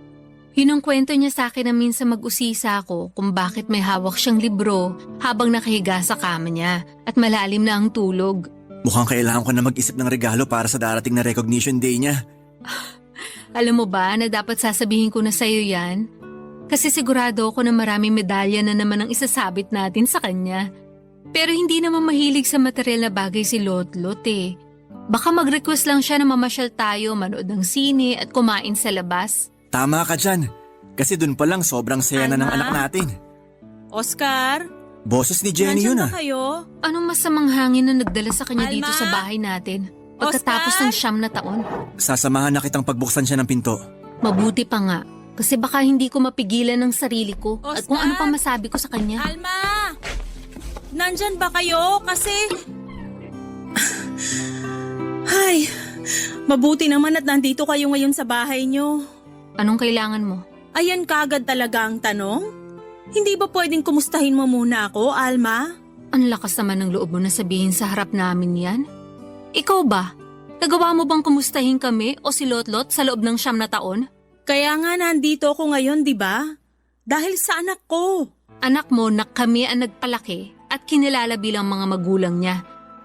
Yun ang kwento niya sa akin na minsan mag-usisa ako kung bakit may hawak siyang libro habang nakahiga sa kama niya at malalim na ang tulog. Mukhang kailangan ko na mag-isip ng regalo para sa darating na recognition day niya. Alam mo ba na dapat sasabihin ko na sa'yo yan? Kasi sigurado ako na maraming medalya na naman ang isasabit natin sa kanya. Pero hindi naman mahilig sa material na bagay si Lotlot Baka mag-request lang siya na mamasyal tayo, manood ng sine at kumain sa labas. Tama ka dyan. Kasi dun pa lang sobrang saya na ng anak natin. Oscar? Boses ni Jenny yun Nandiyan ba kayo? Anong masamang hangin na nagdala sa kanya dito sa bahay natin? Pagkatapos ng 9 na taon. Sasamahan na kitang pagbuksan siya ng pinto. Mabuti pa nga. Kasi baka hindi ko mapigilan ng sarili ko at kung ano pa masabi ko sa kanya. Alma! Nandyan ba kayo? Kasi... Ay, Mabuti naman at nandito kayo ngayon sa bahay nyo. Anong kailangan mo? Ayan kagad talaga ang tanong? Hindi ba pwedeng kumustahin mo muna ako, Alma? Ang lakas naman ng loob mo na sabihin sa harap namin yan. Ikaw ba? Nagawa mo bang kumustahin kami o si Lotlot sa loob ng 9 na taon? Kaya nga nandito ako ngayon, di ba? Dahil sa anak ko. Anak mo na kami ang nagpalaki at kinilala bilang mga magulang niya.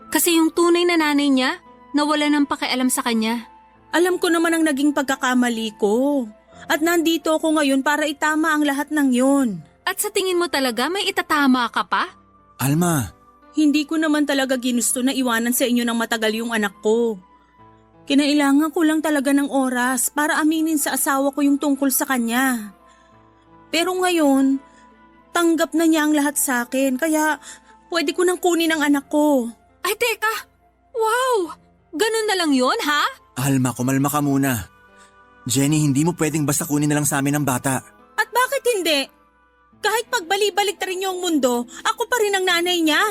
Kasi yung tunay na nanay niya, nawala ng pakialam sa kanya. Alam ko naman ang naging pagkakamali ko. At nandito ako ngayon para itama ang lahat ng yon. At sa tingin mo talaga may itatama ka pa? Alma, Hindi ko naman talaga ginusto na iwanan sa inyo ng matagal yung anak ko. Kinailangan ko lang talaga ng oras para aminin sa asawa ko yung tungkol sa kanya. Pero ngayon, tanggap na niya ang lahat sa akin kaya pwede ko nang kunin ang anak ko. Ay teka! Wow! Ganun na lang yon ha? Alma, kumalma ka muna. Jenny, hindi mo pwedeng basta kunin na lang sa amin ang bata. At bakit hindi? Kahit pagbalik-balik na rin niyo ang mundo, ako pa rin ang nanay niya.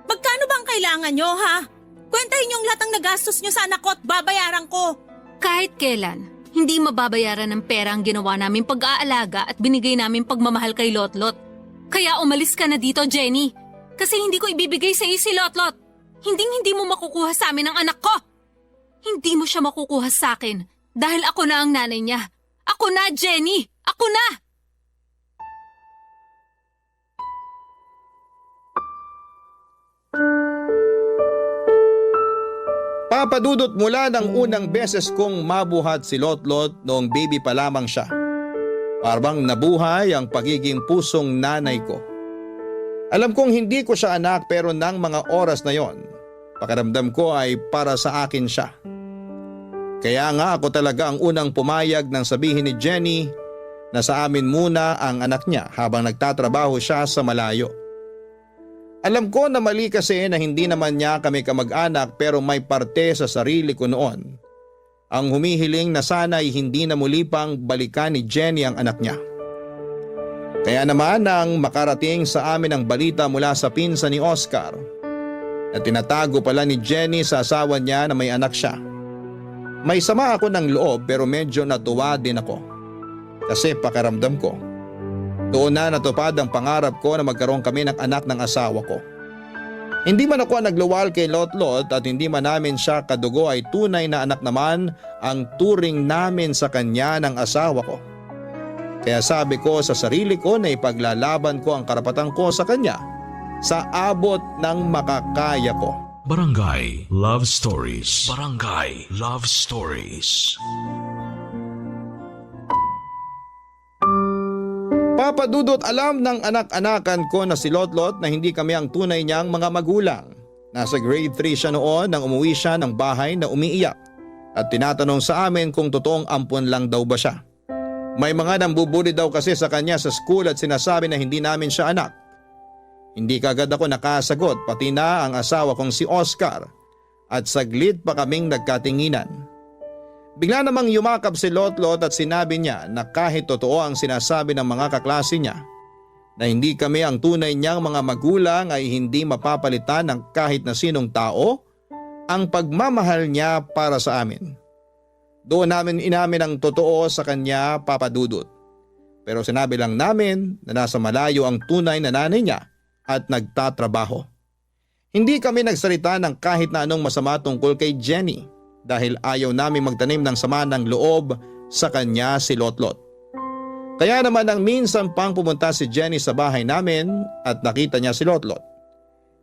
Magkano ba ang kailangan niyo, ha? Kwentahin niyo ang lahat ng nagastos niyo sa anak ko at babayaran ko. Kahit kailan, hindi mababayaran ng pera ang ginawa namin pag-aalaga at binigay namin pagmamahal kay Lotlot. Kaya umalis ka na dito, Jenny. Kasi hindi ko ibibigay sa iyo si Lotlot. Hindi mo makukuha sa amin ang anak ko. Hindi mo siya makukuha sa akin dahil ako na ang nanay niya. Ako na, Jenny! Ako na! Papadudot mula ng unang beses kong mabuhat si Lotlot noong baby pa lamang siya. Parang nabuhay ang pagiging pusong nanay ko. Alam kong hindi ko siya anak pero nang mga oras na yon, pakiramdam ko ay para sa akin siya. Kaya nga ako talaga ang unang pumayag nang sabihin ni Jenny na sa amin muna ang anak niya habang nagtatrabaho siya sa malayo. Alam ko na mali kasi na hindi naman niya kami kamag-anak pero may parte sa sarili ko noon ang humihiling na sana'y hindi na muli pang balikan ni Jenny ang anak niya. Kaya naman nang makarating sa amin ang balita mula sa pinsan ni Oscar na tinatago pala ni Jenny sa asawa niya na may anak siya, may sama ako ng loob pero medyo natuwa din ako. Kasi pakiramdam ko, doon na natupad ang pangarap ko na magkaroon kami ng anak ng asawa ko. Hindi man ako nagluwal kay Lotlot at hindi man namin siya kadugo ay tunay na anak naman ang turing namin sa kanya ng asawa ko. Kaya sabi ko sa sarili ko na ipaglalaban ko ang karapatan ko sa kanya sa abot ng makakaya ko. Barangay Love Stories. Barangay Love Stories. Papadudot alam ng anak-anakan ko na si Lotlot na hindi kami ang tunay niyang mga magulang. Nasa grade 3 siya noon nang umuwi siya ng bahay na umiiyak at tinatanong sa amin kung totoong ampon lang daw ba siya. May mga nambubuli daw kasi sa kanya sa school at sinasabi na hindi namin siya anak. Hindi kagad ako nakasagot pati na ang asawa kong si Oscar at saglit pa kaming nagkatinginan. Bigla namang yumakap si Lotlot at sinabi niya na kahit totoo ang sinasabi ng mga kaklase niya na hindi kami ang tunay niyang mga magulang ay hindi mapapalitan ng kahit na sinong tao ang pagmamahal niya para sa amin. Doon namin inamin ang totoo sa kanya, Papadudot. Pero sinabi lang namin na nasa malayo ang tunay na nanay niya at nagtatrabaho. Hindi kami nagsalita ng kahit na anong masama tungkol kay Jenny dahil ayaw namin magtanim ng sama ng loob sa kanya si Lotlot. Kaya naman nang minsan pang pumunta si Jenny sa bahay namin at nakita niya si Lotlot,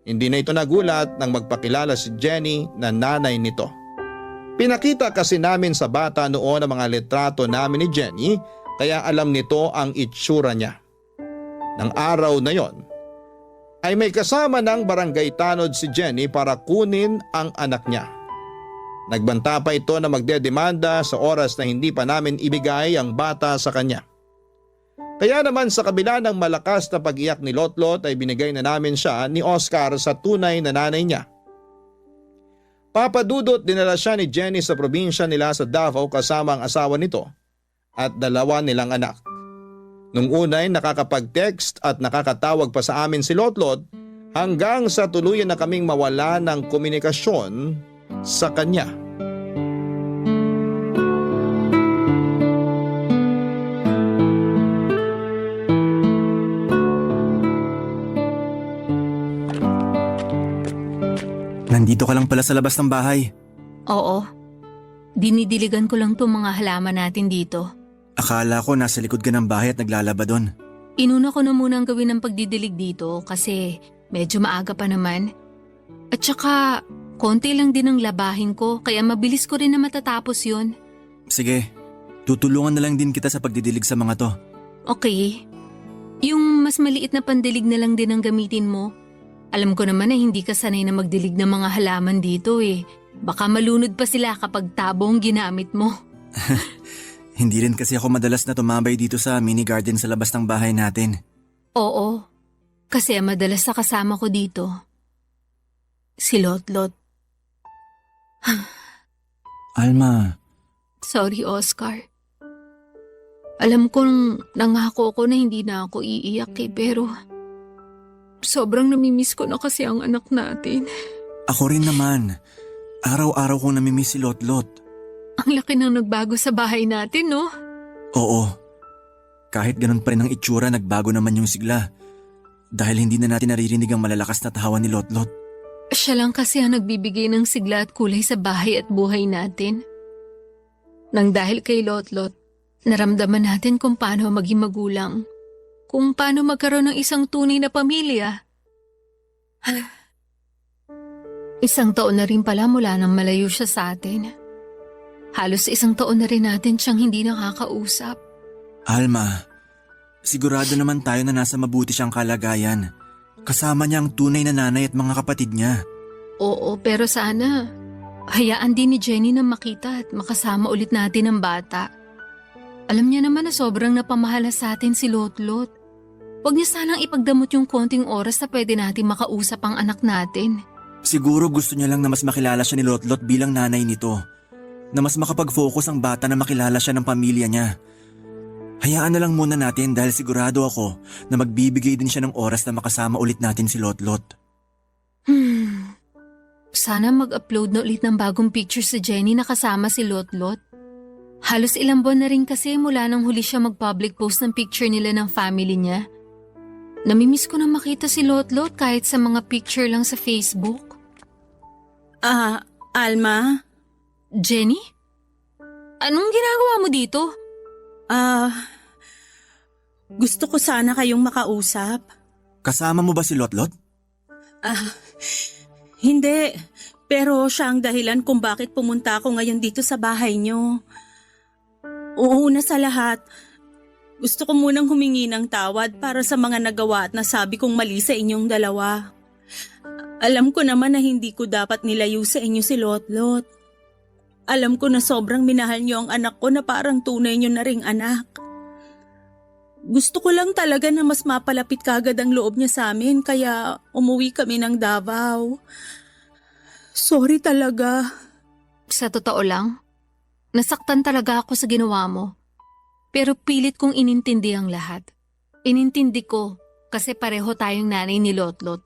hindi na ito nagulat nang magpakilala si Jenny na nanay nito. Pinakita kasi namin sa bata noon ang mga litrato namin ni Jenny kaya alam nito ang itsura niya. Nang araw na yon, ay may kasama ng barangay tanod si Jenny para kunin ang anak niya. Nagbanta pa ito na magdedemanda sa oras na hindi pa namin ibigay ang bata sa kanya. Kaya naman sa kabila ng malakas na pag-iyak ni Lotlot ay binigay na namin siya ni Oscar sa tunay na nanay niya. Papadudot dinala siya ni Jenny sa probinsya nila sa Davao kasama ang asawa nito at 2 nilang anak. Nung unay nakakapag-text at nakakatawag pa sa amin si Lotlot hanggang sa tuluyan na kaming mawala ng komunikasyon sa kanya. Nandito ka lang pala sa labas ng bahay. Oo. Dinidiligan ko lang tong mga halaman natin dito. Akala ko nasa likod ka ng bahay at naglalaba doon. Inuna ko na munang gawin ang pagdidilig dito kasi medyo maaga pa naman. At saka, konti lang din ang labahin ko kaya mabilis ko rin na matatapos yun. Sige, tutulungan na lang din kita sa pagdidilig sa mga to. Okay. Yung mas maliit na pandilig na lang din ang gamitin mo. Alam ko naman na hindi ka sanay na magdilig ng mga halaman dito eh. Baka malunod pa sila kapag tabo ang ginamit mo. Hindi rin kasi ako madalas na tumambay dito sa mini garden sa labas ng bahay natin. Oo, kasi madalas na kasama ko dito. Si Lotlot. Alma, Sorry, Oscar. Alam kong nangako ko na hindi na ako iiyak pero sobrang namimiss ko na kasi ang anak natin. ako rin naman. Araw-araw kong namimiss si Lotlot. Ang laki nang nagbago sa bahay natin, no? Oo. Kahit ganun pa rin ang itsura, nagbago naman yung sigla. Dahil hindi na natin naririnig ang malalakas na tahawan ni Lotlot. Siya lang kasi ang nagbibigay ng sigla at kulay sa bahay at buhay natin. Nang dahil kay Lotlot, naramdaman natin kung paano maging magulang. Kung paano magkaroon ng isang tunay na pamilya. Isang taon na rin pala mula nang malayo siya sa atin. Halos isang taon na rin natin siyang hindi nakakausap. Alma, sigurado naman tayo na nasa mabuti siyang kalagayan. Kasama niya ang tunay na nanay at mga kapatid niya. Oo, pero sana hayaan din ni Jenny na makita at makasama ulit natin ang bata. Alam niya naman na sobrang napamahala sa atin si Lotlot. Huwag niya sanang ipagdamot yung konting oras na pwede natin makausap ang anak natin. Siguro gusto niya lang na mas makilala siya ni Lotlot bilang nanay nito. Na mas makapag-focus ang bata na makilala siya ng pamilya niya. Hayaan na lang muna natin dahil sigurado ako na magbibigay din siya ng oras na makasama ulit natin si Lotlot. Sana mag-upload na ulit ng bagong picture si Jenny na kasama si Lotlot. Halos ilang buwan na rin kasi mula nang huli siya mag-public post ng picture nila ng family niya. Namimiss ko na makita si Lotlot kahit sa mga picture lang sa Facebook. Alma? Jenny? Anong ginagawa mo dito? Gusto ko sana kayong makausap. Kasama mo ba si Lotlot? Hindi, pero siya ang dahilan kung bakit pumunta ako ngayon dito sa bahay niyo. Una sa lahat, gusto ko munang humingi ng tawad para sa mga nagawa at nasabi kong mali sa inyong dalawa. Alam ko naman na hindi ko dapat nilayo sa inyo si Lotlot. Alam ko na sobrang minahal niyo ang anak ko na parang tunay niyo na ring anak. Gusto ko lang talaga na mas mapalapit kagad ang loob niya sa amin kaya umuwi kami ng Davao. Sorry talaga. Sa totoo lang, nasaktan talaga ako sa ginawa mo. Pero pilit kong inintindi ang lahat. Inintindi ko kasi pareho tayong nanay ni Lotlot.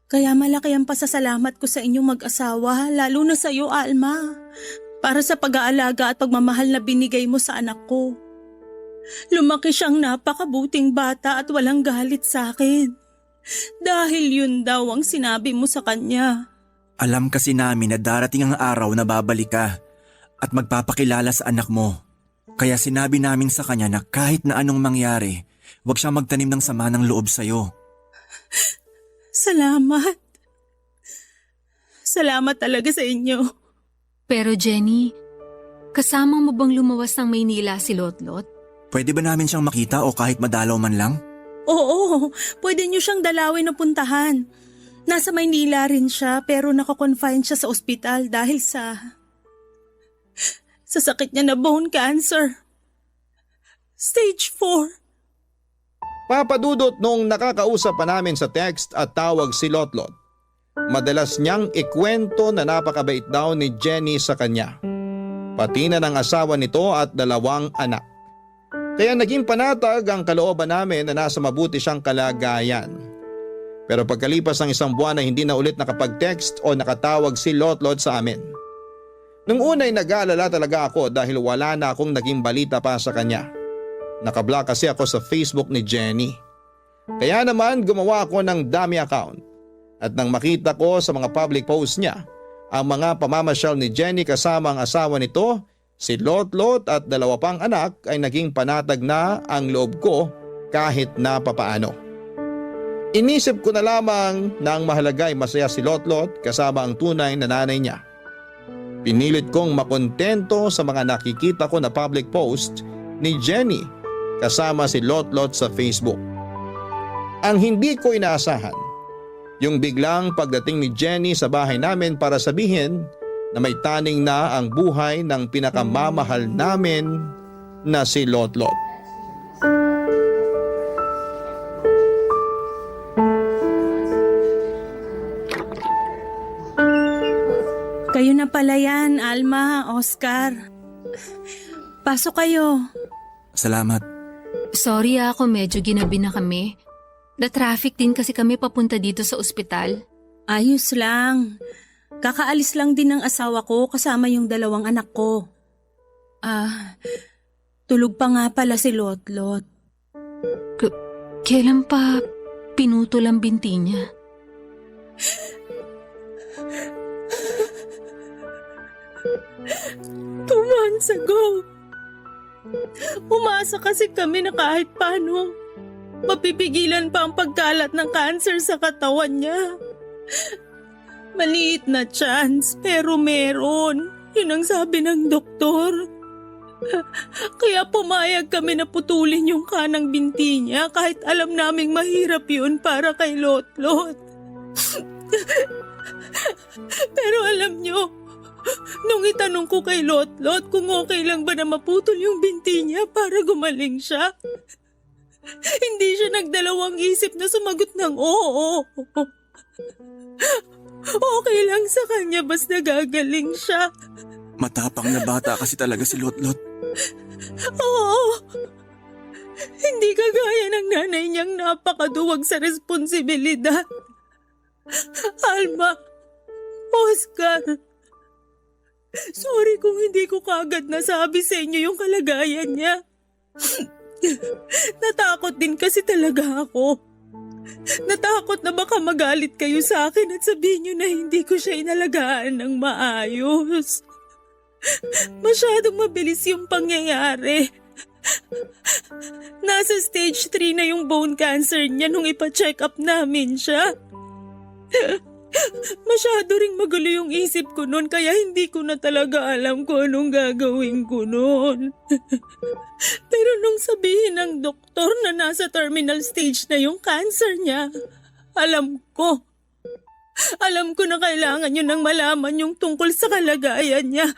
Kaya malaki ang pasasalamat ko sa inyong mag-asawa, lalo na sa iyo, Alma. Para sa pag-aalaga at pagmamahal na binigay mo sa anak ko. Lumaki siyang napakabuting bata at walang galit sa akin. Dahil yun daw ang sinabi mo sa kanya. Alam kasi namin na darating ang araw na babalik ka at magpapakilala sa anak mo. Kaya sinabi namin sa kanya na kahit na anong mangyari, huwag siyang magtanim ng sama ng loob sa'yo. Salamat. Salamat talaga sa inyo. Pero Jenny, kasama mo bang lumawas ng Maynila si Lotlot? Pwede ba namin siyang makita o kahit madalaw man lang? Oo, pwede niyo siyang dalawin na puntahan. Nasa Maynila rin siya pero nakakonfine siya sa ospital dahil sa sakit niya na bone cancer. Stage 4. Papadudot nung nakakausap pa namin sa text at tawag si Lotlot. Madalas niyang ikwento na napakabait daw ni Jenny sa kanya. Pati na ng asawa nito at 2 anak. Kaya naging panatag ang kalooban namin na nasa mabuti siyang kalagayan. Pero pagkalipas ng 1 buwan na hindi na ulit nakapag-text o nakatawag si Lotlot sa amin. Nung unay nag-aalala talaga ako dahil wala na akong naging balita pa sa kanya. Nakablock kasi ako sa Facebook ni Jenny. Kaya naman gumawa ako ng dummy account At nang makita ko sa mga public posts niya ang mga pamamasyal ni Jenny kasama ang asawa nito, si Lotlot at 2 pang anak, ay naging panatag na ang loob ko kahit na papaano. Inisip ko na lamang na ang mahalaga ay masaya si Lotlot kasama ang tunay na nanay niya. Pinilit kong makontento sa mga nakikita ko na public post ni Jenny kasama si Lotlot sa Facebook. Ang hindi ko inaasahan, yung biglang pagdating ni Jenny sa bahay namin para sabihin na may taning na ang buhay ng pinakamamahal namin na si Lotlot. Kayo na pala yan, Alma, Oscar. Pasok kayo. Salamat. Sorry ako medyo ginabi na kami. Na-traffic din kasi kami papunta dito sa ospital. Ayos lang. Kakaalis lang din ng asawa ko kasama yung 2 anak ko. Tulog pa nga pala si Lotlot. Kailan pa pinutol ang binti niya? Two months ago. Umasa kasi kami na kahit paano mapipigilan pa ang pagkalat ng cancer sa katawan niya. Maliit na chance pero meron. Yun ang sabi ng doktor. Kaya pumayag kami na putulin yung kanang binti niya kahit alam naming mahirap yun para kay Lotlot. Pero alam nyo, nung itanong ko kay Lotlot kung okay lang ba na maputol yung binti niya para gumaling siya, hindi siya nagdalawang isip na sumagot ng oo. Okay lang sa kanya basta gagaling siya. Matapang na bata kasi talaga si Lotlot. Oo. Hindi kagaya ng nanay niyang napakaduwag sa responsibilidad. Alma, Oscar, sorry kung hindi ko kagad nasabi sa inyo yung kalagayan niya. Natakot din kasi talaga ako. Natakot na baka magalit kayo sa akin at sabihin niyo na hindi ko siya inalagaan ng maayos. Masyadong mabilis yung pangyayari. Nasa stage 3 na yung bone cancer niya nung ipa-check up namin siya. Masyado ring magulo yung isip ko noon kaya hindi ko na talaga alam kung anong gagawin ko noon. Pero nung sabihin ng doktor na nasa terminal stage na yung cancer niya, alam ko. Alam ko na kailangan nyo nang malaman yung tungkol sa kalagayan niya.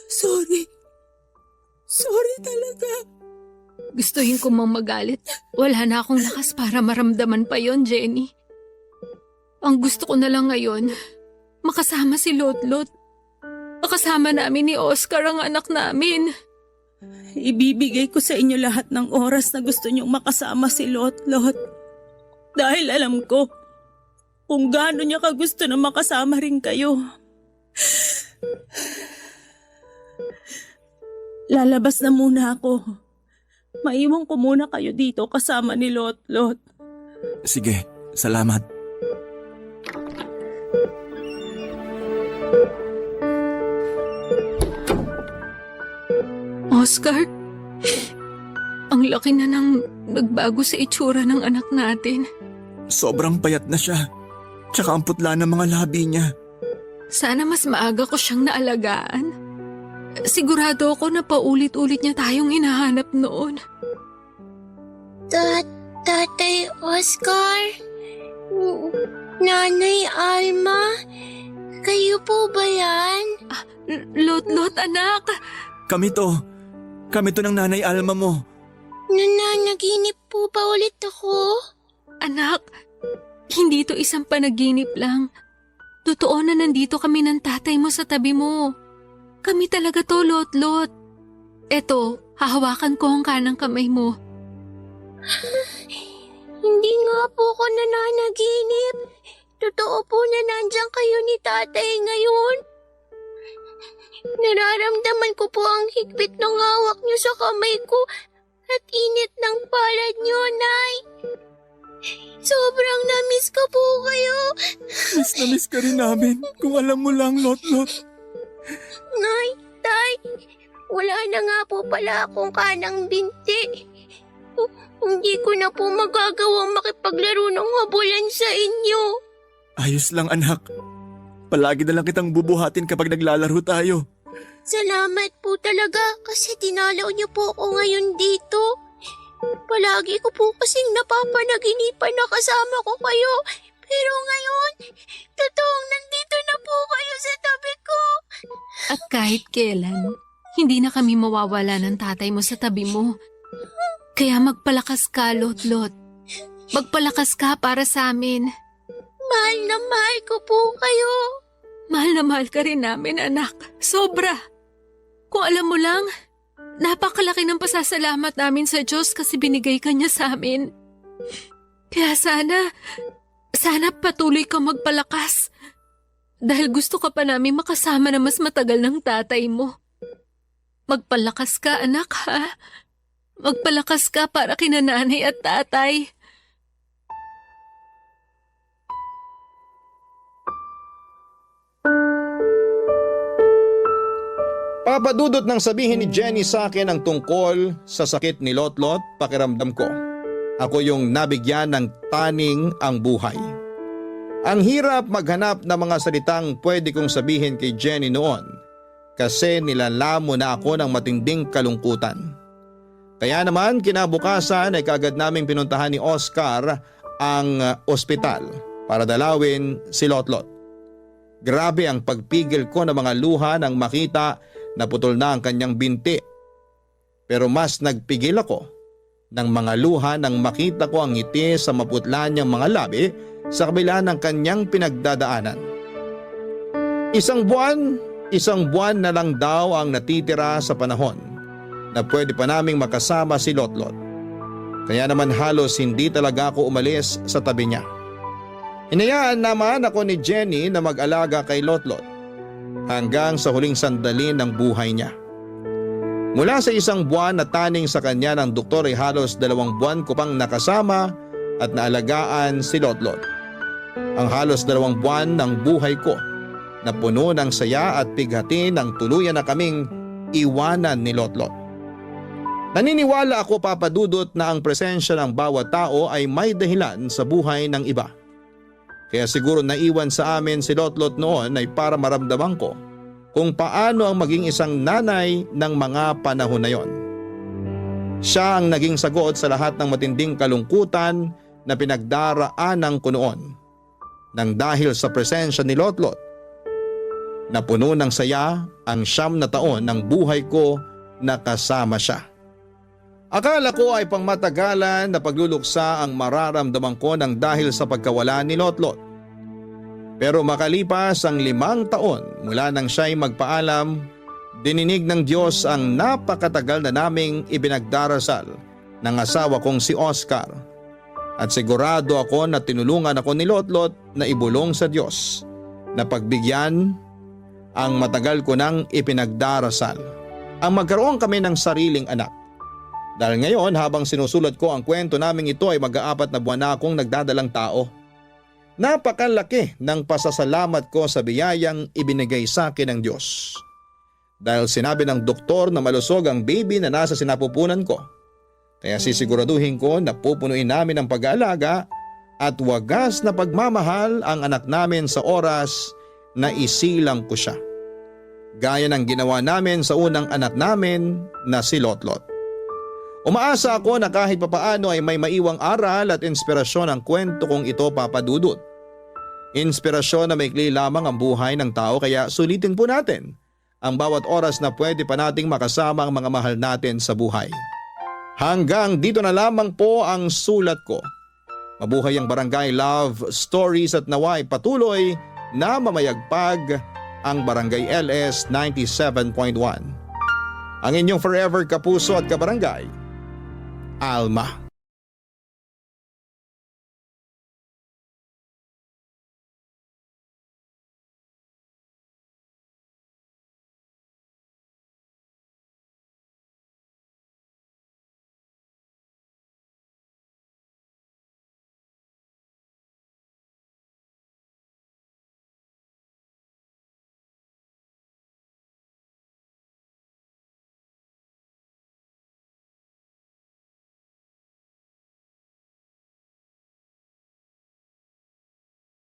Sorry. Sorry talaga. Gustuhin ko mang magalit. Wala na akong lakas para maramdaman pa yon, Jenny. Ang gusto ko na lang ngayon, makasama si Lotlot. Makasama namin ni Oscar ang anak namin. Ibibigay ko sa inyo lahat ng oras na gusto niyong makasama si Lotlot. Dahil alam ko kung gaano niya kagusto na makasama rin kayo. Lalabas na muna ako. Maiwan ko muna kayo dito kasama ni Lotlot. Sige, salamat. Oscar, ang laki na nang nagbago sa itsura ng anak natin. Sobrang payat na siya. Tsaka ang putla ng mga labi niya. Sana mas maaga ko siyang naalagaan. Sigurado ako na paulit-ulit niya tayong hinahanap noon. Tatay Oscar? Nanay Alma? Kayo po ba yan? Lotlot, anak! Kami to ng nanay Alma mo. Nananaginip po ba ulit ako? Anak, hindi to isang panaginip lang. Totoo na nandito kami ng tatay mo sa tabi mo. Kami talaga to, Lotlot. Eto, hahawakan ko ang kanang kamay mo. Hindi nga po ako nananaginip. Totoo po na nandiyan kayo ni tatay ngayon. Nararamdaman ko po ang higpit ng hawak niyo sa kamay ko at init ng palad niyo, Nay. Sobrang na-miss ko po kayo. Miss na miss ka rin namin. Kung alam mo lang, Lotlot. Nay, Tay, wala na nga po pala akong kanang binti. Hindi ko na po magagawang makipaglaro ng habulan sa inyo. Ayos lang, anak. Palagi na lang kitang bubuhatin kapag naglalaro tayo. Salamat po talaga kasi dinalaw niyo po ako ngayon dito. Palagi ko po kasing napapanaginipan na kasama ko kayo. Pero ngayon, totoong nandito na po kayo sa tabi ko. At kahit kailan, hindi na kami mawawala ng tatay mo sa tabi mo. Kaya magpalakas ka, Lotlot. Magpalakas ka para sa amin. Mahal na mahal ko po kayo. Mahal na mahal ka rin namin, anak. Sobra. Kung alam mo lang, napakalaki ng pasasalamat namin sa Diyos kasi binigay ka niya sa amin. Kaya sana patuloy ka magpalakas. Dahil gusto ka pa namin makasama na mas matagal ng tatay mo. Magpalakas ka, anak, ha? Magpalakas ka para kina nanay at tatay. Papadudot nang sabihin ni Jenny sa akin ang tungkol sa sakit ni Lotlot, pakiramdam ko. Ako yung nabigyan ng taning ang buhay. Ang hirap maghanap ng mga salitang pwede kong sabihin kay Jenny noon kasi nilalamo na ako ng matinding kalungkutan. Kaya naman kinabukasan ay kaagad naming pinuntahan ni Oscar ang ospital para dalawin si Lotlot. Grabe ang pagpigil ko ng mga luha nang makita na putol na ang kanyang binti. Pero mas nagpigil ako ng mga luha nang makita ko ang ngiti sa maputla niyang mga labi sa kabila ng kanyang pinagdadaanan. Isang buwan na lang daw ang natitira sa panahon na pwede pa naming makasama si Lotlot. Kaya naman halos hindi talaga ako umalis sa tabi niya. Hinayaan naman ako ni Jenny na mag-alaga kay Lotlot hanggang sa huling sandali ng buhay niya. Mula sa 1 buwan na taning sa kanya ng doktor ay halos 2 buwan ko pang nakasama at naalagaan si Lotlot. Ang halos 2 buwan ng buhay ko na puno ng saya at pighati nang tuluyan na kaming iwanan ni Lotlot. Naniniwala ako, Papadudot, na ang presensya ng bawat tao ay may dahilan sa buhay ng iba. Kaya siguro naiwan sa amin si Lotlot noon ay para maramdaman ko kung paano ang maging isang nanay ng mga panahon na yon. Siya ang naging sagot sa lahat ng matinding kalungkutan na pinagdaraanan ko noon. Nang dahil sa presensya ni Lotlot, na puno ng saya ang 9 na taon ng buhay ko na kasama siya. Akala ko ay pangmatagalan na pagluluksa ang mararamdaman ko nang dahil sa pagkawala ni Lotlot. Pero makalipas ang 5 taon mula nang siya'y magpaalam, dininig ng Diyos ang napakatagal na naming ibinagdarasal ng asawa kong si Oscar. At sigurado ako na tinulungan ako ni Lotlot na ibulong sa Diyos na pagbigyan ang matagal ko nang ipinagdarasal. Ang magkaroon kami ng sariling anak. Dahil ngayon habang sinusulat ko ang kwento naming ito ay mag-4 na buwan na akong nagdadalang tao. Napakalaki ng pasasalamat ko sa biyayang ibinigay sa akin ng Diyos. Dahil sinabi ng doktor na malusog ang baby na nasa sinapupunan ko. Kaya sisiguraduhin ko na pupunuin namin ang pag-aalaga at wagas na pagmamahal ang anak namin sa oras na isilang ko siya. Gaya ng ginawa namin sa unang anak namin na si Lotlot. Umaasa ako na kahit papaano ay may maiwang aral at inspirasyon ang kwento kong ito, Papadudot. Inspirasyon na maikli lamang ang buhay ng tao kaya sulitin po natin ang bawat oras na pwede pa nating makasama ang mga mahal natin sa buhay. Hanggang dito na lamang po ang sulat ko. Mabuhay ang Barangay Love Stories at naway patuloy na mamayagpag ang Barangay LS 97.1. Ang inyong forever kapuso at kabarangay, Alma.